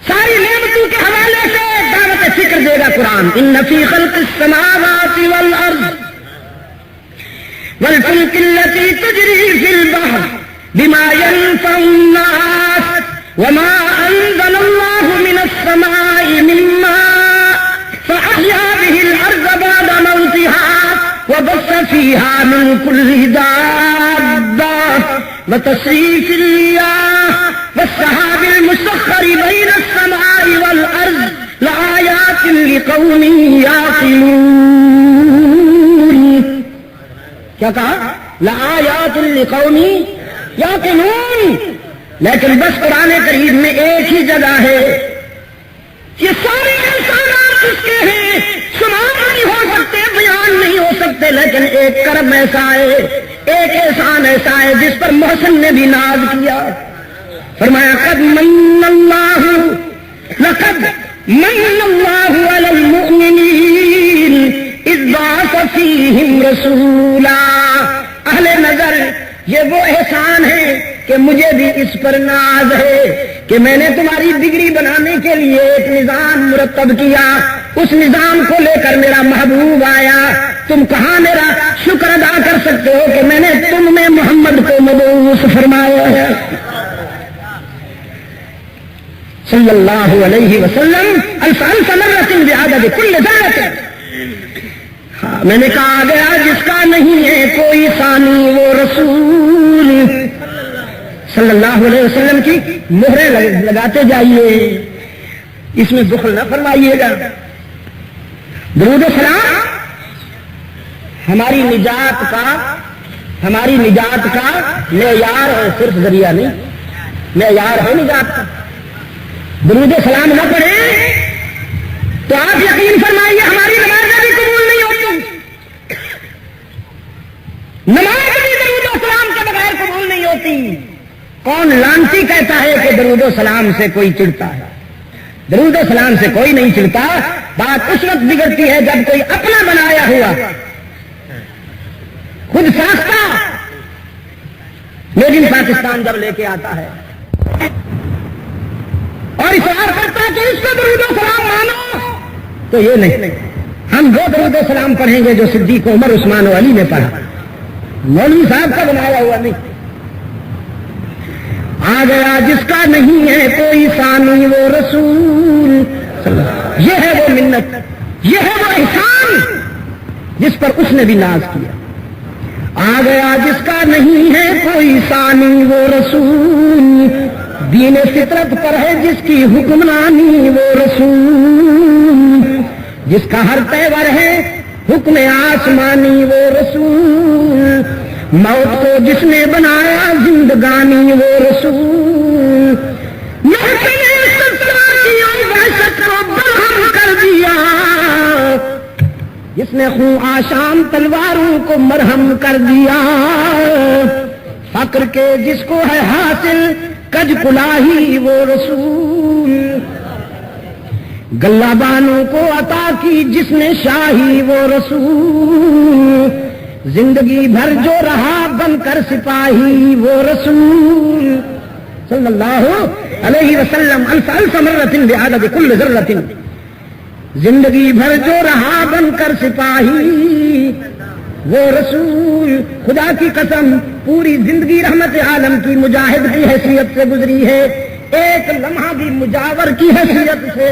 ساری نعمتوں کے حوالے سے دعوت فکر دے گا قرآن۔ ان فی خلق السماوات والارض والفلک التي تجری فی البحر بما ينفع الناس وما انزل الله من السماء من ماء فأحيا به الأرض بعد موتها وبث فيها من كل دابة وتصريف الرياح والسحاب المسخر بين السماء والأرض لآيات لقوم يعقلون۔ کیا کہا؟ لآيات لقوم يعقلون۔ لیکن بس قرآن کریم میں ایک ہی جگہ ہے، یہ سارے انسانات اس کے ہیں، شمار نہیں ہو سکتے، بیان نہیں ہو سکتے، لیکن ایک کرم ایسا ہے، ایک احسان ایسا ہے جس پر محسن نے بھی ناز کیا۔ فرمایا قد من اللہ لقد من اللہ علی المؤمنین اذ بعث فیہم رسولا۔ اہل نظر یہ وہ احسان ہے کہ مجھے بھی اس پر ناز ہے کہ میں نے تمہاری بگڑی بنانے کے لیے ایک نظام مرتب کیا، اس نظام کو لے کر میرا محبوب آیا، تم کہاں میرا شکر ادا کر سکتے ہو کہ میں نے تم میں محمد کو مبعوث فرمایا ہے صلی اللہ علیہ وسلم الف مرۃ بعدد کل ذات۔ ہاں میں نے کہا گیا جس کا نہیں ہے کوئی ثانی وہ رسول صلی اللہ علیہ وسلم کی مہریں لگاتے جائیے، اس میں بخل نہ فرمائیے گا۔ درود و سلام ہماری نجات کا معیار ہے، صرف ذریعہ نہیں، معیار ہے نجات کا۔ درود و سلام نہ پڑھیں تو آپ یقین فرمائیے ہماری نمازیں بھی قبول نہیں ہوتی، نماز بھی درود و سلام کے بغیر قبول نہیں ہوتی۔ کون لانتی کہتا ہے کہ درود و سلام سے کوئی چڑھتا ہے؟ درود و سلام سے کوئی نہیں چڑھتا، بات اس وقت بگڑتی ہے جب کوئی اپنا بنایا ہوا خود ساختہ میڈ ان پاکستان جب لے کے آتا ہے اور اصرار کرتا ہے کہ اس کو درود و سلام مانو، تو یہ نہیں، ہم وہ درود و سلام پڑھیں گے جو صدیق عمر عثمان و علی نے پڑھا، مولوی صاحب کا بنایا ہوا نہیں۔ آ گیا جس کا نہیں ہے کوئی ثانی وہ رسول، یہ ہے وہ منت، یہ ہے وہ احسان جس پر اس نے بھی ناز کیا۔ آ گیا جس کا نہیں ہے کوئی ثانی وہ رسول، دین فطرت پر ہے جس کی حکمرانی وہ رسول، جس کا ہر تہوار ہے حکم آسمانی وہ رسول، موت کو جس نے بنایا زندگانی وہ رسول، محفل کر دیا جس نے خون آشام تلواروں کو مرہم کر دیا، فقر کے جس کو ہے حاصل کج کلاہی وہ رسول، گلہ بانوں کو عطا کی جس نے شاہی وہ رسول، زندگی بھر جو رہا بن کر سپاہی وہ رسول صلی اللہ علیہ وسلم الف الف مرۃ بعدد کل ذرۃ، زندگی بھر جو رہا بن کر سپاہی وہ رسول، خدا کی قسم پوری زندگی رحمت عالم کی مجاہد کی حیثیت سے گزری ہے، ایک لمحہ بھی مجاور کی حیثیت سے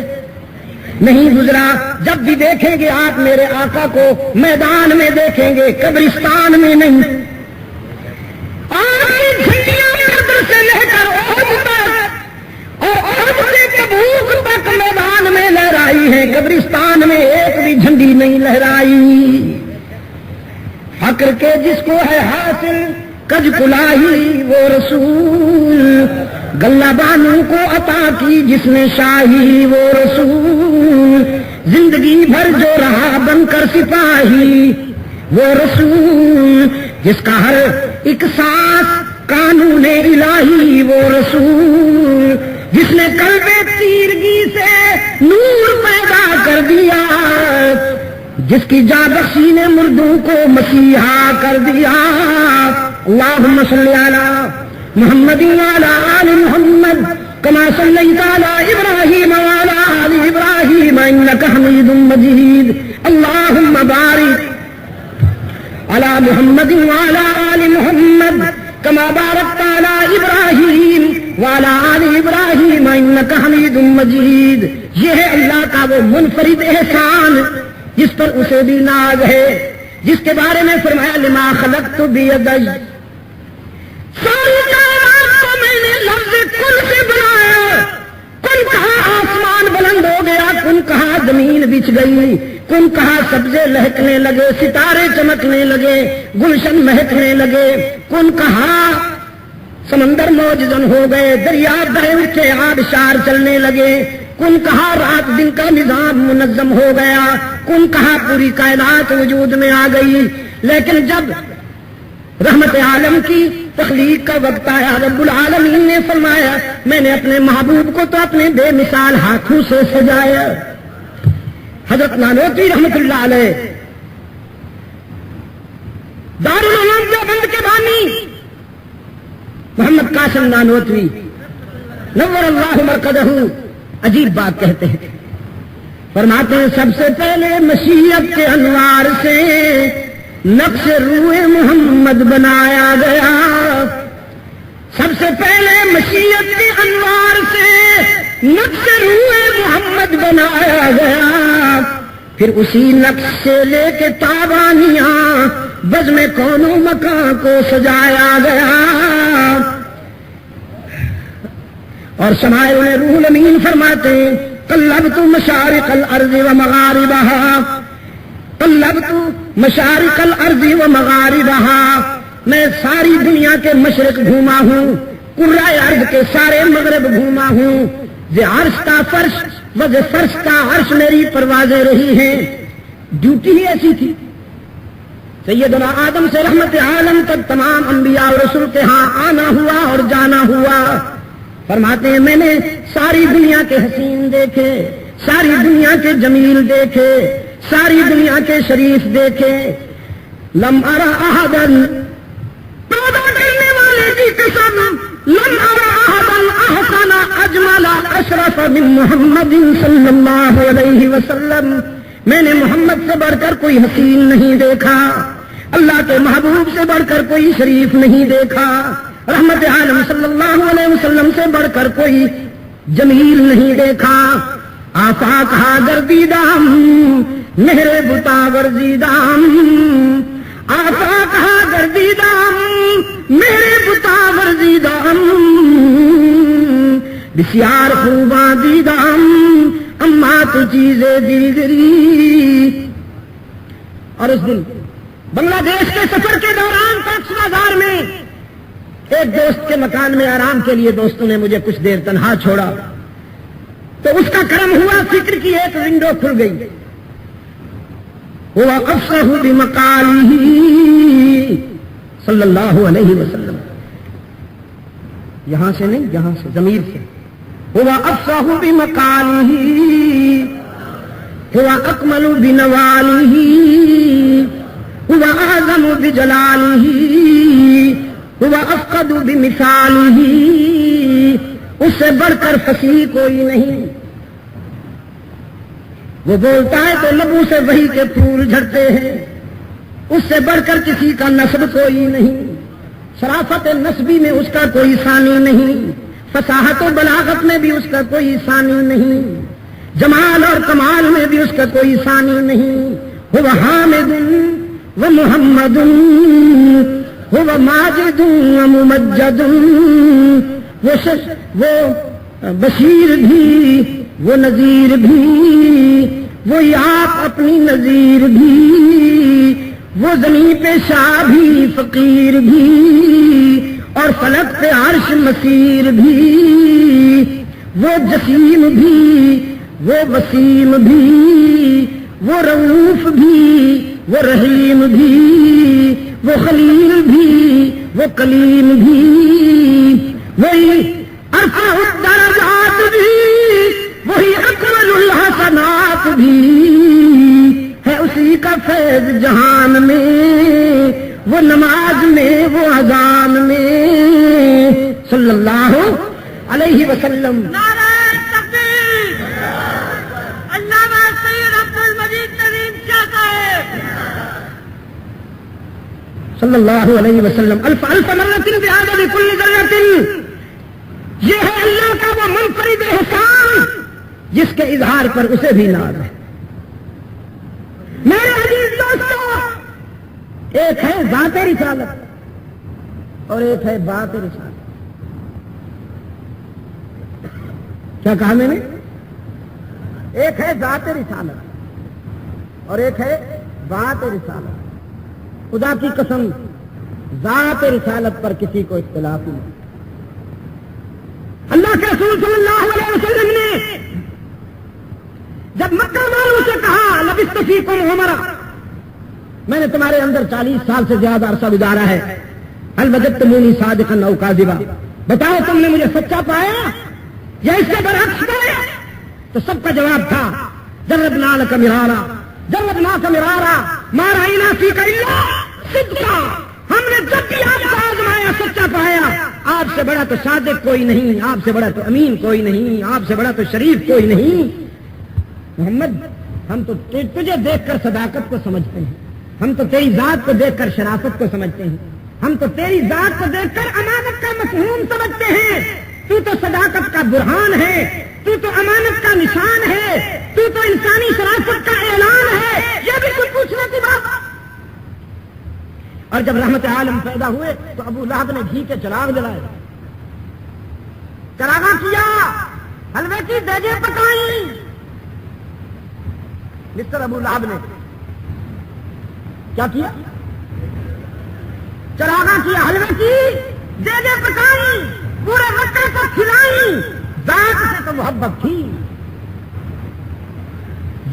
نہیں گزرا۔ جب بھی دیکھیں گے آپ میرے آقا کو میدان میں دیکھیں گے، قبرستان میں نہیں، سے لے کر احد تک اور احد سے تبوک تک میدان میں لہرائی ہے، قبرستان میں ایک بھی جھنڈی نہیں لہرائی، فقر کے جس کو ہے حاصل کج کلاہی وہ رسول، گلہ بانوں کو عطا کی جس نے شاہی وہ رسول، زندگی بھر جو رہا بن کر سپاہی وہ رسول، جس کا ہر ایک سانس قانون الہی وہ رسول، جس نے قلب تیرگی سے نور پیدا کر دیا، جس کی جابخشی نے مردوں کو مسیحا کر دیا، اللہم صلی علی محمد وعلی آل محمد کما صلیت علی ابراہیم وعلی آل ابراہیم انک حمید مجید، اللہم بارک علی محمد وعلی آل محمد کما بارکت علی ابراہیم وعلی آل ابراہیم انک حمید مجید۔ یہ ہے اللہ کا وہ منفرد احسان جس پر اسے بھی ناز ہے، جس کے بارے میں فرمایا لما خلقت بیدی، ساری کائنات کو میں نے لفظ کن سے بنایا، کن کہا آسمان بلند ہو گیا، کن کہا زمین بچھ گئی، کن کہا سبزے لہکنے لگے، ستارے چمکنے لگے، گلشن مہکنے لگے، کن کہا سمندر موجزن ہو گئے، دریا بہے اٹھے، آبشار چلنے لگے، کن کہا رات دن کا نظام منظم ہو گیا، کن کہا پوری کائنات وجود میں آ گئی۔ لیکن جب رحمت عالم کی تخلیق کا وقت آیا، رب العالمین نے فرمایا میں نے اپنے محبوب کو تو اپنے بے مثال ہاتھوں سے سجایا۔ حضرت نانوتوی رحمت اللہ علیہ دارالعلوم دیوبند کے بانی محمد قاسم نانوتوی نور اللہ مرقدہ عجیب بات کہتے ہیں، فرماتے ہیں سب سے پہلے مشیت کے انوار سے نقش روح محمد بنایا گیا، سب سے پہلے مشیت کے انوار سے نقش روح محمد بنایا گیا، پھر اسی نقش سے لے کے تابانیاں بزم کون و مکان کو سجایا گیا۔ اور شمائل روح الامین فرماتے ہیں قلبت مشارق الارض و مغاربها، قلبت مشارق الارض و مغاربها، میں ساری دنیا کے مشرق گھوما ہوں، قرۂ ارض کے سارے مغرب گھوما ہوں، ز عرش تا فرش و ز فرش تا عرش میری پروازیں رہی ہیں۔ ڈیوٹی ہی ایسی تھی، سیدنا آدم سے رحمت عالم تک تمام انبیاء اور رسول کے ہاں آنا ہوا اور جانا ہوا۔ فرماتے ہیں میں نے ساری دنیا کے حسین دیکھے، ساری دنیا کے جمیل دیکھے، ساری دنیا کے شریف دیکھے، لم ارى احدا، پیدا کرنے والے کی قسم، لم ارى احدا احسن اجمل اشرف من محمد صلی اللہ علیہ وسلم، میں نے محمد سے بڑھ کر کوئی حسین نہیں دیکھا، اللہ کے محبوب سے بڑھ کر کوئی شریف نہیں دیکھا، رحمت عالم صلی اللہ علیہ وسلم سے بڑھ کر کوئی جمیل نہیں دیکھا۔ آفاق ہا گردیدام مہر بتا ورزیدام، آسا کہا گردیدام میرے بتا ورزیدام بسیار خوباں دیدام اما تو چیزیں دیگری. اور اس دن بنگلہ دیش کے سفر کے دوران کاکس بازار میں ایک دوست کے مکان میں آرام کے لیے دوستوں نے مجھے کچھ دیر تنہا چھوڑا تو اس کا کرم ہوا، فکر کی ایک ونڈو کھل گئی. ہوا افصح بمقالہ صلی اللہ علیہ وسلم، یہاں سے نہیں، یہاں سے ضمیر سے. ہوا افصح بمقالہ ہوا اکمل بنوالہ ہوا اعظم بجلالہ ہوا افقد بمثالہ، اس سے بڑھ کر فصیح کوئی نہیں. وہ بولتا ہے تو لبوں سے وحی کے پھول جھڑتے ہیں، اس سے بڑھ کر کسی کا نسب کوئی نہیں. شرافت نسبی میں اس کا کوئی ثانی نہیں، فصاحت و بلاغت میں بھی اس کا کوئی ثانی نہیں، جمال اور کمال میں بھی اس کا کوئی ثانی نہیں. هو حامد و محمد هو ماجد و ممجد، وہ بشیر بھی، وہ نذیر بھی، وہی آپ اپنی نذیر بھی، وہ زمین پہ شاہ بھی، فقیر بھی، اور فلک پہ عرش مسیر بھی، وہ جسیم بھی، وہ وسیم بھی، وہ رؤوف بھی، وہ رحیم بھی، وہ خلیل بھی، وہ کلیم بھی، وہی ارفع الدرجات بھی، وہی اکمل الحسنات بھی ہے. اسی کا فیض جہان میں، وہ نماز میں، وہ اذان میں، صلی اللہ علیہ وسلم. صلی اللہ علیہ وسلم. الف الف مرۃ بعدد کل ذرۃ، یہ ہے اللہ کا وہ منفرد احسان جس کے اظہار پر اسے بھی ناز ہے. میرے عزیز دوستو، ایک ہے ذات رسالت اور ایک ہے بات رسالت. کیا کہا میں نے؟ ایک ہے ذات رسالت اور ایک ہے بات رسالت. خدا کی قسم ذات رسالت پر کسی کو اختلاف نہیں. اللہ کے رسول صلی اللہ علیہ وسلم نے جب مکہ والوں سے کہا لبثت فیکم عمرا، میں نے تمہارے اندر 40 سال سے زیادہ عرصہ گزارا ہے، هل وجدتمونی صادقا او کاذبا، بتاؤ تم نے مجھے سچا پایا یا اس سے برعکس پایا؟ تو سب کا جواب تھا جربنا لک مرارا جربناک مرارا ما رأینا فیک الا صدقا، ہم نے جب بھی آپ کو آزمایا سچا پایا. آپ سے بڑا تو صادق کوئی نہیں، آپ سے بڑا تو امین کوئی نہیں، آپ سے بڑا تو شریف کوئی نہیں. محمد، ہم تو تجھے دیکھ کر صداقت کو سمجھتے ہیں، ہم تو تیری ذات کو دیکھ کر شرافت کو سمجھتے ہیں، ہم تو تیری ذات کو دیکھ کر امانت کا مفہوم سمجھتے ہیں. تو تو صداقت کا برہان ہے، تو تو امانت کا نشان ہے، تو تو انسانی شرافت کا اعلان ہے. یہ بھی کچھ پوچھنے کی بات. اور جب رحمت عالم پیدا ہوئے تو ابو لہب نے گھی کے چراغ جلائے، چراغاں کیا، حلوے کی دیگیں پکائی. مسٹر ابو لہب نے کیا کیا؟ چراغاں کیا، حلوے کی دیگیں پکائی، پورے مکے کو کھلائی. ذات سے تو محبت تھی،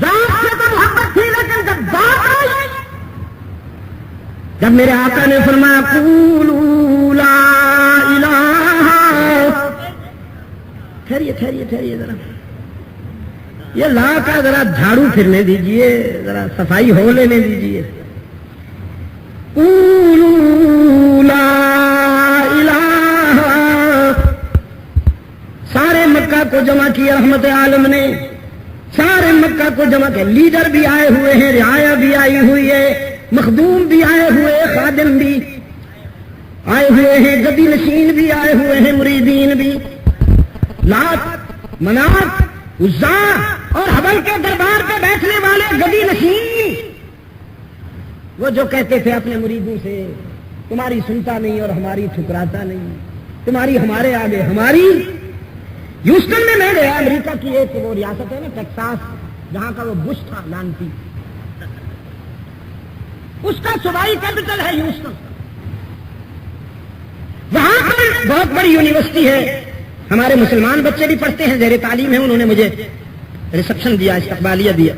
ذات سے تو محبت تھی، لیکن جب ذات آئی، جب میرے آقا نے فرمایا قولوا لا الہ، ٹھہریے ذرا، یہ لا کا ذرا جھاڑو پھرنے دیجئے، ذرا صفائی ہو لینے دیجئے. قولوا لا الہ، سارے مکہ کو جمع کیا رحمت عالم نے، سارے مکہ کو جمع کیا. لیڈر بھی آئے ہوئے ہیں، رعایا بھی آئی ہوئی ہے، مخدوم بھی آئے ہوئے، خادم بھی آئے ہوئے ہیں، گدی نشین بھی آئے ہوئے ہیں، مریدین بھی، لات منات عزا اور حبل کے دربار پہ بیٹھنے والے گدی نشین. وہ جو کہتے تھے اپنے مریدوں سے تمہاری سنتا نہیں اور ہماری ٹھکراتا نہیں، تمہاری ہمارے آگے ہماری۔ ہیوسٹن میں میں گیا، امریکہ کی ایک وہ ریاست ہے نا ٹیکساس، جہاں کا وہ بش تھا لانتی، اس کا صوبائی کیپٹل ہے ہیوسٹن۔ وہاں پر بہت بڑی یونیورسٹی ہے، ہمارے مسلمان بچے بھی پڑھتے ہیں، زیر تعلیم ہیں۔ انہوں نے مجھے ریسپشن دیا، استقبالیہ دیا،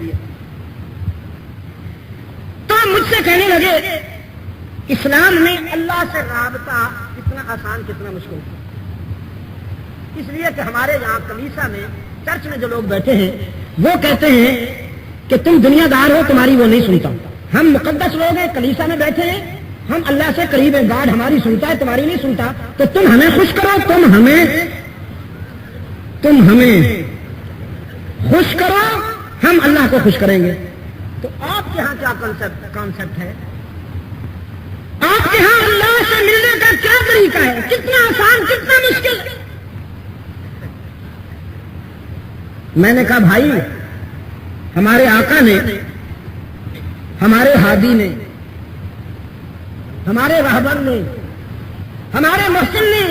تو مجھ سے کہنے لگے اسلام میں اللہ سے رابطہ کتنا آسان کتنا مشکل ہے، اس لیے کہ ہمارے یہاں کلیسا میں چرچ میں جو لوگ بیٹھے ہیں وہ کہتے ہیں کہ تم دنیا دار ہو، تمہاری وہ نہیں سنتا، ہم مقدس لوگ ہیں، کلیسا میں بیٹھے ہیں، ہم اللہ سے قریب ہیں، گاڈ ہماری سنتا ہے، تمہاری نہیں سنتا، تو تم ہمیں خوش کرو، تم ہمیں خوش کرو، ہم اللہ کو خوش کریں گے۔ تو آپ کے ہاں کیا کانسیپٹ ہے؟ آپ کے ہاں اللہ سے ملنے کا کیا طریقہ ہے؟ کتنا آسان کتنا مشکل؟ میں نے کہا بھائی ہمارے آقا نے، ہمارے ہادی نے، ہمارے رہبر نے، ہمارے محسن نے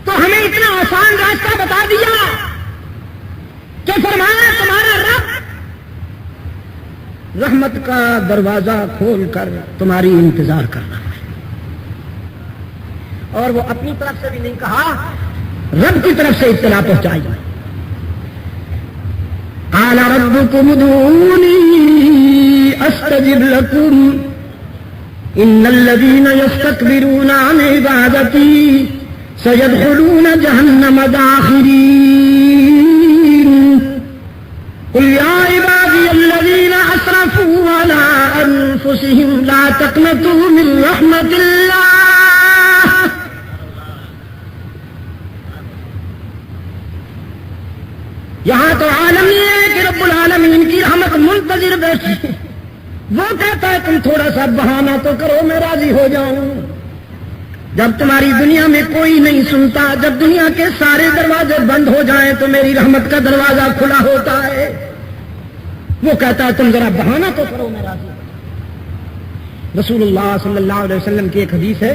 تو ہمیں اتنا آسان راستہ بتا دیا کہ فرمایا تمہارا رب رحمت کا دروازہ کھول کر تمہاری انتظار کر رہا ہے۔ اور وہ اپنی طرف سے بھی نہیں کہا، رب کی طرف سے اطلاع پہنچائی۔ قال ربكم ادعوني استجب لكم ان الذين يستكبرون عن عبادتي سيدخلون جهنم داخرين قل يا عبادي الذين اسرفوا على انفسهم لا تقنطوا من رحمة الله یہاں تو عالم یہ ہے کہ رب العالمین کی رحمت منتظر بیٹھی، وہ کہتا ہے تم تھوڑا سا بہانہ تو کرو میں راضی ہو جاؤں۔ جب تمہاری دنیا میں کوئی نہیں سنتا، جب دنیا کے سارے دروازے بند ہو جائیں تو میری رحمت کا دروازہ کھلا ہوتا ہے، وہ کہتا ہے تم ذرا بہانہ تو کرو میں راضی ہو جاؤں۔ رسول اللہ صلی اللہ علیہ وسلم کی ایک حدیث ہے،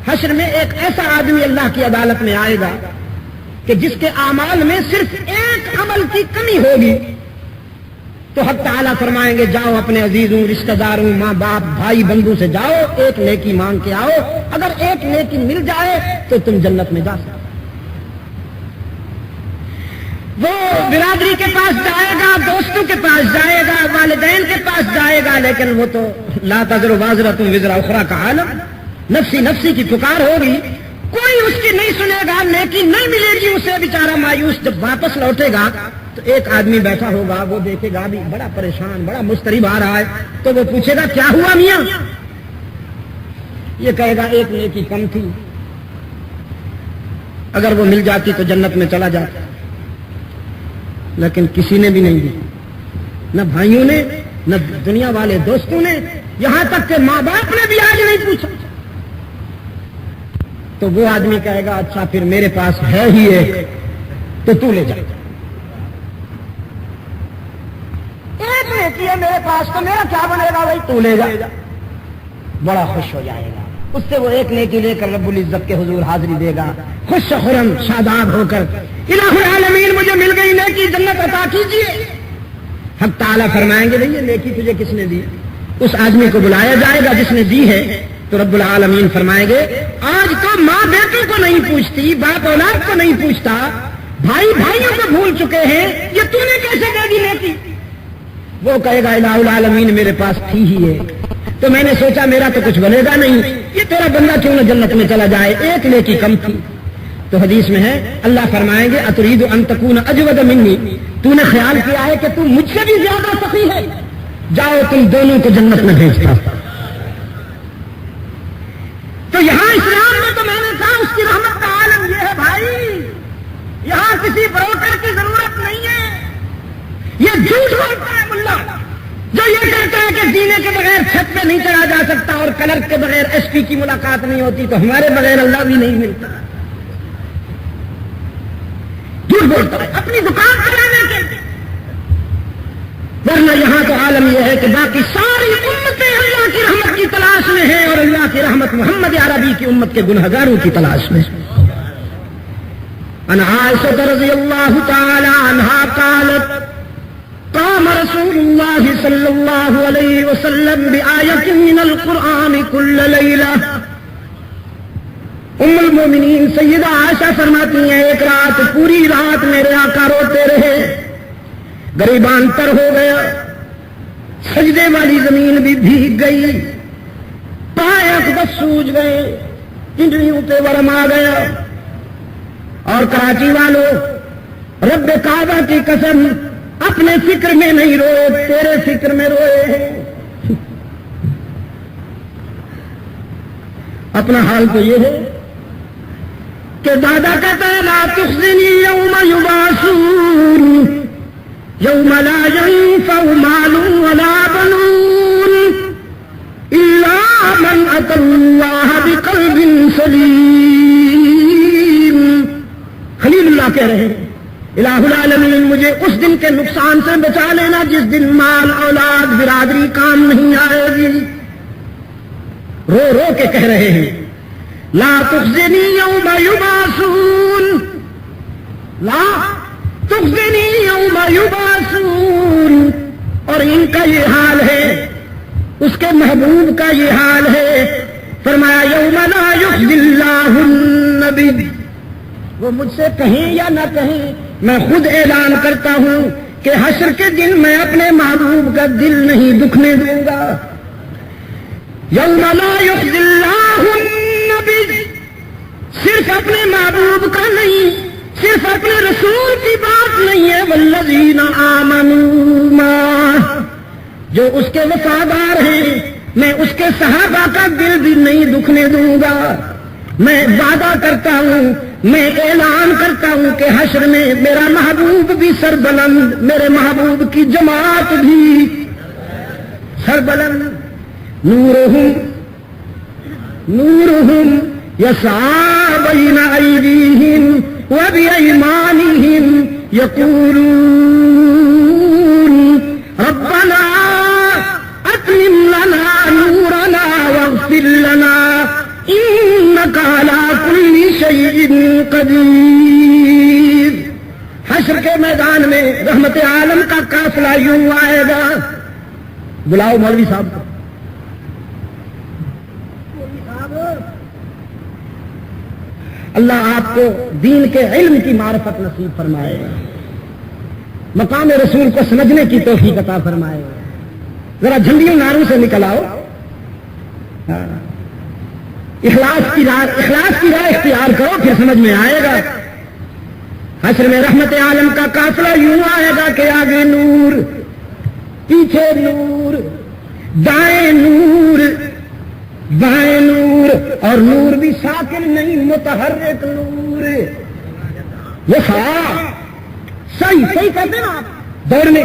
حشر میں ایک ایسا آدمی اللہ کی عدالت میں آئے گا کہ جس کے اعمال میں صرف ایک عمل کی کمی ہوگی، تو حق تعالیٰ فرمائیں گے جاؤ اپنے عزیزوں، رشتہ داروں، ماں باپ، بھائی بندوں سے جاؤ، ایک نیکی مانگ کے آؤ، اگر ایک نیکی مل جائے تو تم جنت میں جا سکتے۔ وہ برادری کے پاس جائے گا، دوستوں کے پاس جائے گا، والدین کے پاس جائے گا، لیکن وہ تو لا تزر وازرۃ وزر اخری کا عالم، نفسی نفسی کی پکار ہوگی، کوئی اس کی نہیں سنے گا، نیکی نہیں ملے گی اسے، بیچارہ مایوس۔ جب واپس لوٹے گا تو ایک آدمی بیٹھا ہوگا، وہ دیکھے گا بھی بڑا پریشان، بڑا مضطرب آ رہا ہے، تو وہ پوچھے گا کیا ہوا میاں؟ یہ کہے گا ایک نیکی کم تھی، اگر وہ مل جاتی تو جنت میں چلا جاتا، لیکن کسی نے بھی نہیں دی، نہ بھائیوں نے، نہ دنیا والے دوستوں نے، یہاں تک کہ ماں باپ نے بھی آج نہیں پوچھا۔ تو وہ آدمی کہے گا اچھا پھر میرے پاس ہے ہی ایک، تو تو لے جا، ایک نیکی ہے میرے پاس، تو میرا کیا بنے گا بھائی، تو لے جا۔ بڑا خوش ہو جائے گا، اس سے وہ ایک نیکی لے کر رب العزت کے حضور حاضری دے گا، خوش خرم شاداب ہو کر، الہ العالمین مجھے مل گئی نیکی، جنت عطا کیجیے۔ حق تعالیٰ فرمائیں گے بھئی یہ نیکی تجھے کس نے دی؟ اس آدمی کو بلایا جائے گا جس نے دی ہے، تو رب العالمین فرمائیں گے آج تو ماں بیٹوں کو نہیں پوچھتی، باپ اولاد کو نہیں پوچھتا، بھائی بھائیوں کو بھول چکے ہیں، یہ تو نے کیسے دے دی نیکی؟ وہ کہے گا الہ العالمین میرے پاس تھی ہی ہے، تو میں نے سوچا میرا تو کچھ بنے گا نہیں، یہ تیرا بندہ کیوں نہ جنت میں چلا جائے، ایک نیکی کم تھی۔ تو حدیث میں ہے اللہ فرمائیں گے اتريد ان تكون اجود مني، تو نے خیال کیا ہے کہ تو مجھ سے بھی زیادہ سخی ہے، جاؤ تم دونوں کو جنت میں بھیجتا۔ تو یہاں اسلام میں تو میں نے کہا اس کی رحمت کا عالم یہ ہے بھائی، یہاں کسی بروکر کی ضرورت نہیں ہے۔ یہ جھوٹ بولتا ہے ملا جو یہ کہتا ہے کہ جینے کے بغیر چھت پہ نہیں چڑھا جا سکتا اور کلرک کے بغیر ایس پی کی ملاقات نہیں ہوتی، تو ہمارے بغیر اللہ بھی نہیں ملتا۔ جھوٹ بولتا ہے اپنی دکان چلانے کے، ورنہ یہاں تو عالم یہ ہے کہ باقی ساری امتیں اللہ کی رحمت کی تلاش میں ہیں اور اللہ کی رحمت محمد عربی کی امت کے گنہگاروں کی تلاش میں. عن عائشة رضی اللہ تعالی عنہا قالت قام رسول اللہ صلی اللہ علیہ وسلم بآیت من القرآن کل لیلہ. ام المومنین سیدہ عائشہ فرماتی ہیں ایک رات پوری رات میرے آقا روتے رہے، گریبان تر ہو گیا، سجدے والی زمین بھی بھیگ گئی، پائے اقدس سوج گئے، پنڈلیوں پہ ورم آ گیا. اور کراچی والوں رب کعبہ کی قسم اپنے فکر میں نہیں روئے، تیرے فکر میں روئے ہیں. اپنا حال تو یہ ہے کہ دادا کہتا ہے لا تخزنی یوم یبعثون یوم لا ينفع مال ولا بنون الا من اتى اللہ بقلب سلیم. خلیل اللہ کہہ رہے ہیں الہ العالمین مجھے اس دن کے نقصان سے بچا لینا جس دن مال اولاد برادری کام نہیں آئے گی. رو رو کے کہہ رہے ہیں لا تخزنی یوم یبعثون، لا تخزنی یوم یبعثون. اور ان کا یہ حال ہے، اس کے محبوب کا یہ حال ہے. فرمایا یوم لا یخزی اللہ النبی. وہ مجھ سے کہیں یا نہ کہیں میں خود اعلان کرتا ہوں کہ حشر کے دن میں اپنے محبوب کا دل نہیں دکھنے دوں گا. یوم لا یخزی اللہ النبی، صرف اپنے محبوب کا نہیں، صرف اپنے رسول کی بات نہیں ہے، والذین آمنوا معہ، جو اس کے وفادار ہیں میں اس کے صحابہ کا دل بھی نہیں دکھنے دوں گا. میں وعدہ کرتا ہوں، میں اعلان کرتا ہوں کہ حشر میں میرا محبوب بھی سربلند، میرے محبوب کی جماعت بھی سربلند. نورہم یسعی بین ایدیہم وبایمانہم یقولون ربنا اتمم لنا نورنا واغفر لنا انک علی کل شیء قدیر. حشر کے میدان میں رحمت عالم کا قافلہ یوں آئے گا. بلاؤ مولوی صاحب کو. اللہ آپ کو دین کے علم کی معرفت نصیب فرمائے، مقام رسول کو سمجھنے کی توفیق عطا فرمائے. ذرا جھنڈیوں ناروں سے نکل آؤ، اخلاص کی راہ اختیار کرو، پھر سمجھ میں آئے گا. حشر میں رحمت عالم کا قافلہ یوں آئے گا کہ آگے نور، پیچھے نور، دائیں نور، بائیں نور، اور نور بھی ساکن نہیں متحرک نور. یہ صحیح کہتے ہیں آپ دوڑنے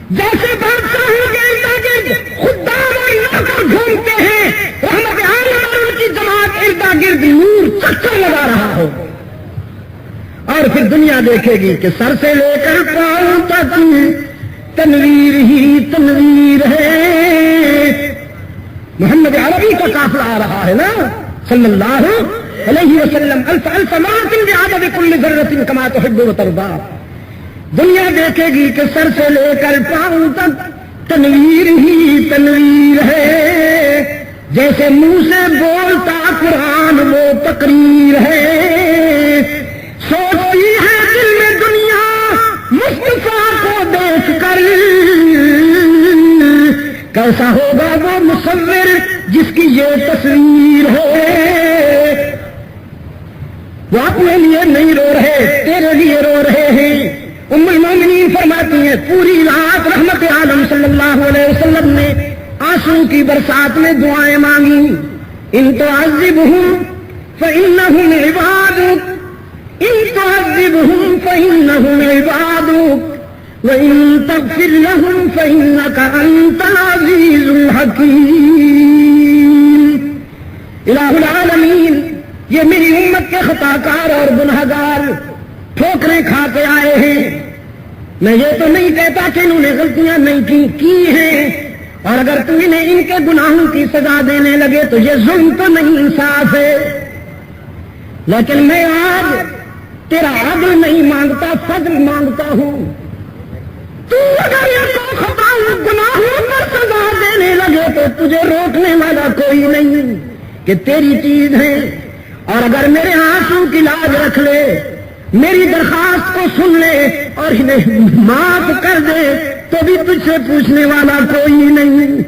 جیسے بادشاہوں کے ارد گرد خدام اور نوکر گھومتے ہیں، رحمت عالم اور ان کی جماعت ارد گرد نور چکر لگا رہا ہو. اور پھر دنیا دیکھے گی کہ سر سے لے کر پاؤں تک تنویر ہی تنویر ہے. محمد عربی کا قافلہ آ رہا ہے نا صلی اللہ علیہ وسلم. الف الف مرۃ بعدد کل ذرۃ کما تحب وترضى. دنیا دیکھے گی کہ سر سے لے کر پاؤں تک تنویر ہی تنویر ہے. جیسے منہ سے بولتا قرآن وہ تقریر ہے. سوچتی ہے دل میں دنیا مصطفیٰ کو دیکھ کر کیسا ہوگا وہ مصور جس کی یہ تصویر ہے. وہ اپنے لیے نہیں رو رہے، تیرے لیے رو رہے ہیں. ام المومنین فرماتی ہیں پوری رات رحمت عالم صلی اللہ علیہ وسلم نے آنسو کی برسات میں دعائیں مانگی. ان تعذبہم فإنہم عبادک، ان تعذبہم فإنہم عبادک وَإِن تَغْفِرْ لَهُمْ فَإِنَّكَ أَنْتَ الْعَزِيزُ الْحَكِيمُ. الہ العالمین یہ میری امت کے خطا کار اور گنہگار ٹھوکریں کھا کے آئے ہیں، میں یہ تو نہیں کہتا کہ انہوں نے غلطیاں نہیں کی ہیں، اور اگر تو انہیں ان کے گناہوں کی سزا دینے لگے تو یہ ظلم تو نہیں، انصاف ہے، لیکن میں آج تیرا عدل نہیں مانگتا، فضل مانگتا ہوں۔ تو اگر ان کو خطاؤں گناہوں پر سزا دینے لگے تو تجھے روکنے والا کوئی نہیں کہ تیری چیز ہے، اور اگر میرے آنسو کی لاج رکھ لے، میری درخواست کو سن لے اور انہیں معاف کر دے تو بھی تجھ سے پوچھنے والا کوئی نہیں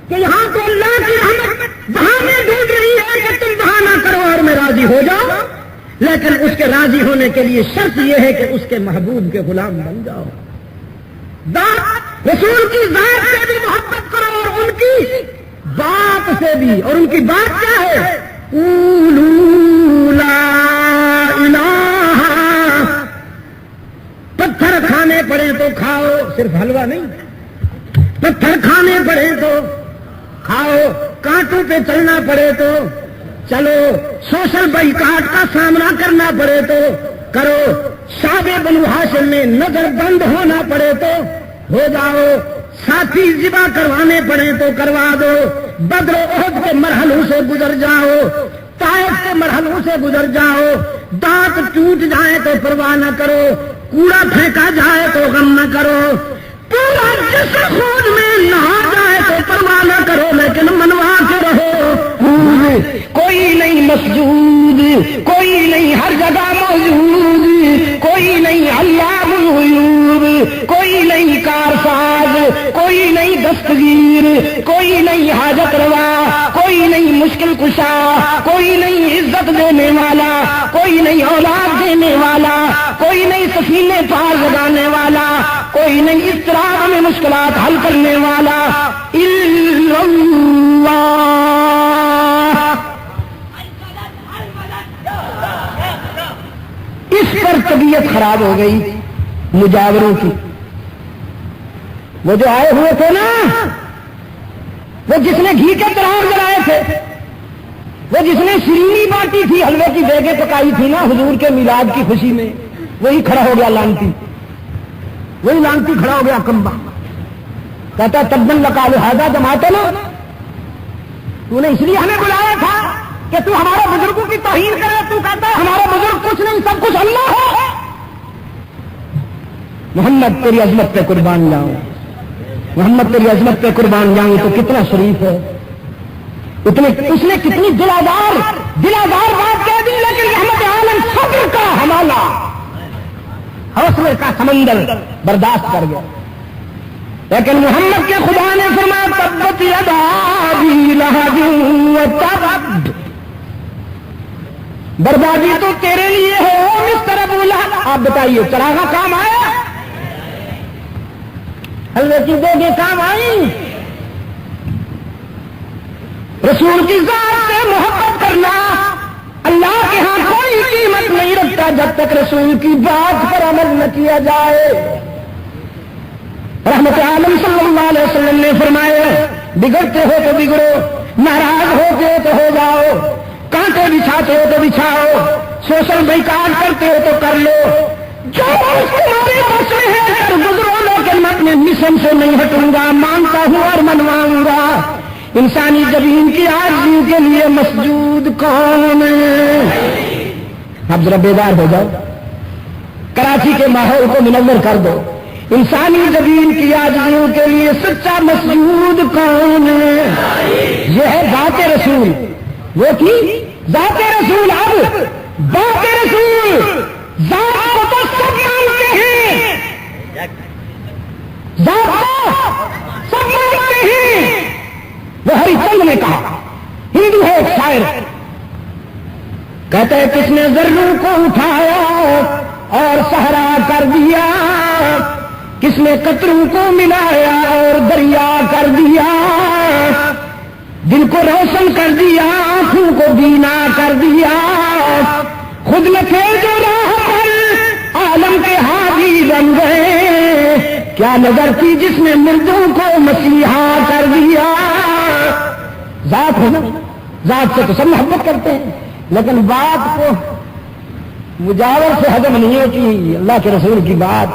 کہ یہاں تو اللہ کی رحمت بہانے ڈھونڈ رہی ہے کہ تم بہانہ کرو اور میں راضی ہو جاؤ، لیکن اس کے راضی ہونے کے لیے شرط یہ ہے کہ اس کے محبوب کے غلام بن جاؤ۔ رسول کی ذات سے بھی محبت کرو اور ان کی بات سے بھی، اور ان کی بات کیا ہے؟ قولوا لا الہ، پتھر کھانے پڑے تو کھاؤ، صرف حلوہ نہیں، پتھر کھانے پڑے تو کھاؤ، کانٹوں پہ چلنا پڑے تو چلو، سوشل بائیکاٹ کا سامنا کرنا پڑے تو کرو، شعب بنو ہاشم میں نظر بند ہونا پڑے تو ہو جاؤ، ساتھی ذبح کروانے پڑے تو کروا دو، بدر و احد کے مرحلوں سے گزر جاؤ، طائف کے مرحلوں سے گزر جاؤ، دانت ٹوٹ جائے تو پرواہ نہ کرو، کوڑا پھینکا جائے تو غم نہ کرو، پورا جسم خون میں نہا جائے تو پرواہ نہ کرو، لیکن منوا کے رہو۔ کوئی نہیں مسجود، کوئی نہیں ہر جگہ موجود، کوئی نہیں علام الغیوب، کوئی نہیں کارساز، کوئی نہیں دستگیر، کوئی نہیں حاجت روا، کوئی نہیں مشکل کشا، کوئی نہیں عزت دینے والا، کوئی نہیں اولاد دینے والا، کوئی نہیں سفینے پار لگانے والا، کوئی نہیں اضطراب میں مشکلات حل کرنے والا، الا اللہ۔ اس پر طبیعت خراب ہو گئی مجاوروں کی، وہ جو آئے ہوئے تھے نا، وہ جس نے گھی کے چراغ جلائے تھے، وہ جس نے شیرینی بانٹی تھی، حلوے کی دیگیں پکائی تھی نا حضور کے میلاد کی خوشی میں، وہی کھڑا ہو گیا لانتی، وہی لانتی کھڑا ہو گیا کمبا، کہتا تبن لقا لہذا جماعت نا، تو نے اس لیے ہمیں بلایا تھا کہ تو ہمارے بزرگوں کی توہین کرے، تو کہتا ہے ہمارا بزرگ کچھ نہیں، سب کچھ اللہ ہے۔ محمد تیری عظمت پہ قربان جاؤں، محمد تیری عظمت پہ قربان جاؤں، تو کتنا شریف ہے، اس نے کتنی دلادار بات کہہ دی، لیکن رحمت عالم صبر کا حوالہ، حوصلے کا سمندر برداشت کر گیا، لیکن محمد کے خدا نے فرمایا تبت یدا ابی لہب وتب، بربادی تو تیرے لیے ہو مستر ابو لہب۔ آپ بتائیے چراغا کام آیا؟ حلوے کی دیگیں کام آئی؟ رسول کی ذات سے محبت کرنا اللہ کے ہاں کوئی قیمت نہیں رکھتا جب تک رسول کی بات پر عمل نہ کیا جائے۔ رحمت عالم صلی اللہ علیہ وسلم نے فرمایا بگڑتے ہو تو بگڑو، ناراض ہوتے ہو تو ہو جاؤ، کانٹے بچھاتے ہو تو بچھاؤ، سوشل بائیکاٹ کرتے ہو تو کر لو، جو تمہارے بس میں ہے کر گزرو، لیکن میں اپنے مشن سے نہیں ہٹوں گا، مانتا ہوں اور منواؤں گا۔ انسانی جبین کی عاجزی کے لیے مسجود کون ہے؟ اب ذرا بیدار ہو جاؤ، کراچی کے ماحول کو منور کر دو، انسانی زمین کی عاجزیوں کے لیے سچا مسجود کون ہے؟ یہ ہے ذات رسول، وہ کی ذات رسول۔ اب ذات رسول، ذات کو تو سب مانتے ہیں، ذات کو سب مانتے ہیں۔ وہ ہری چند نے کہا، ہندو ہے ایک شاعر، کہتے ہیں کس نے ذروں کو اٹھایا اور صحرا کر دیا، کس نے قطروں کو ملایا اور دریا کر دیا، دل کو روشن کر دیا، آنکھوں کو بینا کر دیا، خود لکھے جو راہ پر عالم کے ہادی بن گئے، کیا نظر تھی جس نے مردوں کو مسیحا کر دیا۔ ذات ہے نا، ذات سے تو سب محبت کرتے ہیں، لیکن بات کو مجاور سے ہضم نہیں ہوتی، اللہ کے رسول کی بات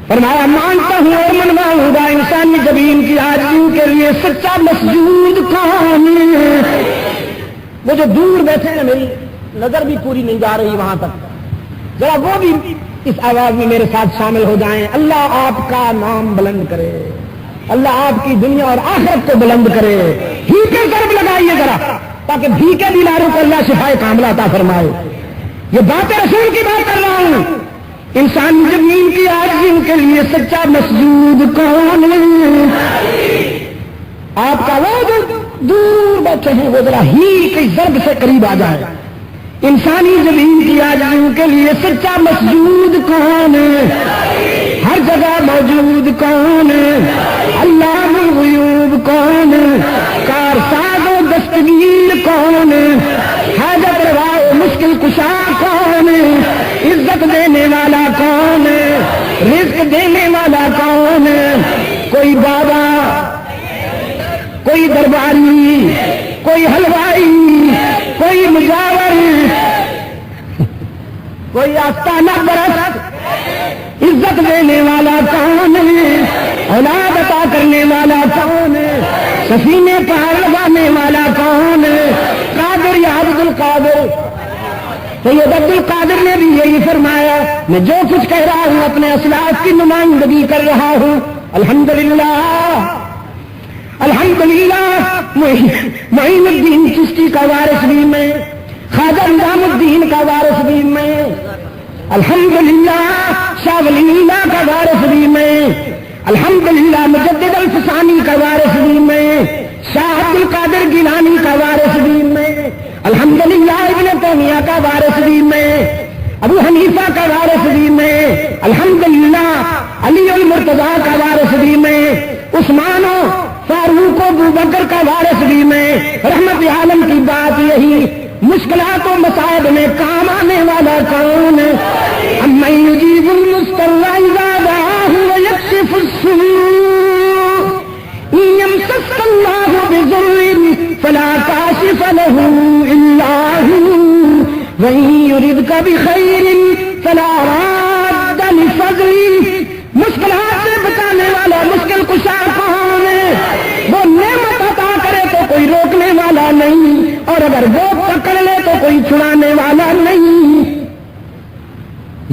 فرمایا مانتا ہوں اور منواؤں گا انسانی زمین کی عاجزیوں کے لیے سچا مسجود کون ہے؟ وہ جو دور بیٹھے ہیں میری نظر بھی پوری نہیں جا رہی وہاں تک، ذرا وہ بھی اس آواز میں میرے ساتھ شامل ہو جائیں. اللہ آپ کا نام بلند کرے، اللہ آپ کی دنیا اور آخرت کو بلند کرے. ہی کے ضرب لگائیے ذرا تاکہ بھی کے بیماروں کو اللہ شفائے کاملہ عطا فرمائے. یہ بات رسول کی بات کر رہا ہوں. انسان زمین کی عاجزیوں کے لیے سچا مسجود کون ہے؟ آپ کا وہ جو دور بیٹھے ہیں وہ ذرا ہی کی ضرب سے قریب آ جائے. انسانی زمین کی عاجزیوں کے لیے سچا مسجود کون ہے؟ ہر جگہ موجود کون ہے؟ علام الغیوب کون ہے؟ کارساز و دستگیر کون ہے؟ حاجت روا و مشکل کشا کون ہے؟ عزت دینے والا کون ہے؟ رزق دینے والا کون ہے؟ کوئی بابا، کوئی درباری، کوئی حلوائی، کوئی مجاور، کوئی آستانہ برس. عزت دینے والا کون ہے؟ اولاد عطا کرنے والا کون ہے؟ سفینے پار لگانے والا کون ہے؟ قادر یا عبد القادر. سید عبد القادر نے بھی یہی فرمایا، میں جو کچھ کہہ رہا ہوں اپنے اسلاف کی نمائندگی کر رہا ہوں. الحمدللہ الحمدللہ معین الدین چشتی کا وارث بھی میں، خواجہ نظام الدین کا وارث بھی میں، الحمدللہ شاہ ولی اللہ کا وارث بھی میں، الحمدللہ مجدد الفسانی کا وارث بھی میں، شاہ عبد القادر گیلانی کا وارث بھی میں، الحمدللہ ابن تیمیہ کا وارث بھی میں، ابو حنیفہ کا وارث بھی میں، الحمدللہ علی المرتضیٰ کا وارث بھی میں، عثمان و فاروق و ابوبکر کا وارث بھی میں. رحمت عالم کی بات یہی، مشکلات و مصائب میں کام آنے والا کون ہے؟ امن یجیب المضطر اذا دعاہ ویکشف السوء یمسسک اللہ بضر فلا کاشف له الا هو وان یردک بخیر فلا راد لفضله. مشکلات سے بچانے والا مشکل کشا کون ہے؟ وہ نعمت عطا کرے تو کوئی روکنے والا نہیں، اور اگر وہ پکڑ لے تو کوئی چھڑانے والا نہیں.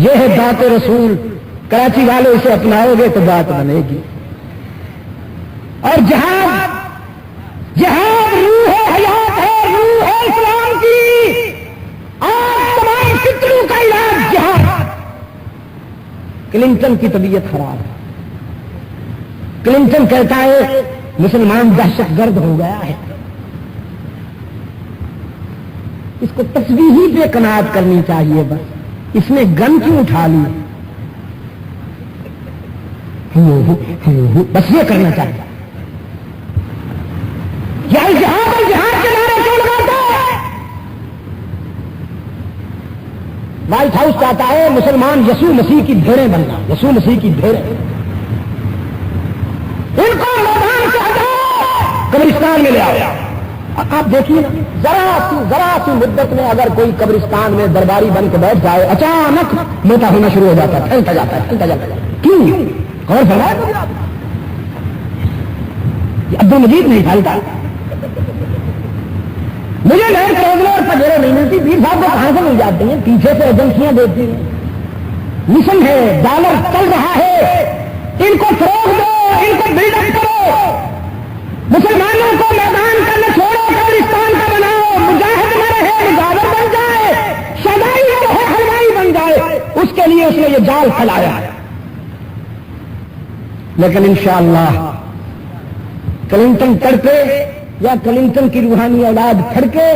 یہ ہے بات رسول. کراچی والے اسے اپناؤ گے تو بات بنے گی. اور جہاد، جہاد روح حیات ہے، روح ہے اسلام کی. آج تمام فطروں کا علاج جہاد. کلنٹن کی طبیعت خراب ہے. کلنٹن کہتا ہے مسلمان دہشت گرد ہو گیا ہے. اس کو تصویری پہ قناعت کرنی چاہیے. بس اس نے گن کیوں اٹھا لی؟ بس یہ کرنا چاہیے. جہاد اور جہاد کے نعرے کیوں لگاتا ہے؟ وائٹ ہاؤس چاہتا ہے مسلمان یسوع مسیح کی بھیڑیں بننا. یسوع مسیح کی بھیڑیں ان کو میدان سے ہٹاؤ، قبرستان میں لے آؤ. آپ دیکھیے ذرا سی مدت میں اگر کوئی قبرستان میں درباری بن کے بیٹھ جائے اچانک موٹا ہونا شروع ہو جاتا ہے، پھیلتا جاتا ہے. کیوں؟ غور فرمایا. عبد المجید نہیں پھیلتا. مجھے لینڈ کروزر اور پجیرے نہیں ملتی. پیر صاحب کو کہاں سے مل جاتی ہیں؟ پیچھے سے ایجنسیاں دیتی ہیں. مشن ہے، ڈالر چل رہا ہے، ان کو فروغ دو، ان کو بلڈ اپ کرو. مسلمانوں کو میدان کا نہ چھوڑو، قبرستان کا بناؤ. مجاہد نہ رہے، مجاور بن جائے، شدائی نہ رہے، حلوائی بن جائے. اس کے لیے اس نے یہ جال پھیلایا. لیکن انشاءاللہ کلنٹن تڑپے یا کلنٹن کی روحانی اولاد پھڑکے،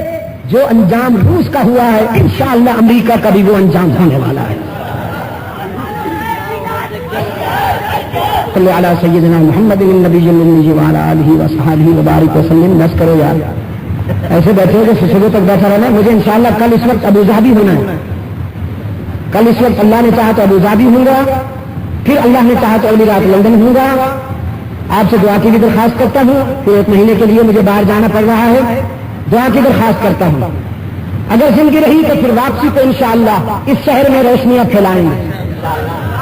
جو انجام روس کا ہوا ہے انشاءاللہ امریکہ کا بھی وہ انجام ہونے والا ہے. صلی علی سیدنا محمد النبی النبی وعلی آلہ وصحبہ وبارک وسلم. بس کرو یار، ایسے بیٹھے کہ صبح تک بیٹھا رہنا. مجھے انشاءاللہ کل اس وقت ابو ظہبی ہونا ہے. کل اس وقت اللہ نے چاہا تو ابو ظہبی ہوں گا، پھر اللہ نے چاہا تو اگلی رات لندن ہوں گا. آپ سے دعا کی بھی درخواست کرتا ہوں. پھر 1 مہینے کے لیے مجھے باہر جانا پڑ رہا ہے. دعا کی درخواست کرتا ہوں. اگر زندگی رہی تو پھر واپسی کو انشاءاللہ اس شہر میں روشنیاں پھیلائیں گے.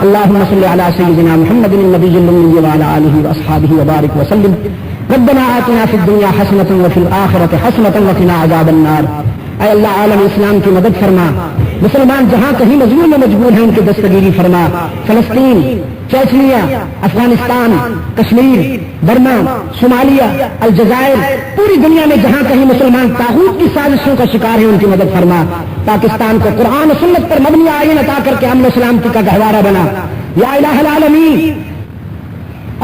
اللهم صل على سيدنا محمد النبي الأمي وعلى آله وأصحابه وبارك وسلم. ربنا آتنا في الدنيا حسنة وفي الآخرة حسنة وقنا عذاب النار. اے اللہ عالم اسلام کی مدد فرما. مسلمان جہاں کہیں مظلوم میں مجبور ہیں ان کی دستگیری فرما. فلسطین، Chechnya, Afghanistan, Kashmir, Burma, Somalia, الجزائر، پوری دنیا میں جہاں کہیں مسلمان طاغوت کی سازشوں کا شکار ہیں ان کی مدد فرما. پاکستان کو قرآن و سنت پر مبنی آئین عطا کر کے امن و سلامتی کا گہوارہ بنا. یا الہ العالمین،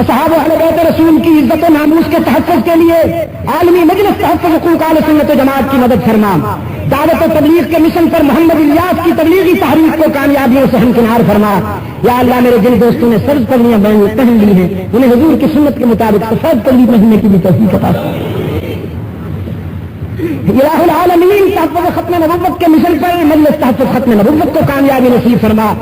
اصحاب اہل بیت رسول کی عزت و ناموس کے تحفظ کے لیے عالمی مجلس تحفظ حقوق اہل سنت و جماعت کی مدد فرما. دعوت و تبلیغ کے مشن پر محمد الیاس کی تبلیغی تحریک کو کامیابیوں سے ہمکنار فرما. یا اللہ میرے جن دوستوں نے سرد پگڑیاں پہن لی ہیں انہیں حضور کی سنت کے مطابق سفید پگڑی پہننے کی بھی توفیق عطا فرما. الہ العالمین، تحفظ ختم نبوت کے مشن پر مجلس تحفظ ختم نبوت کو کامیابی نصیب فرما.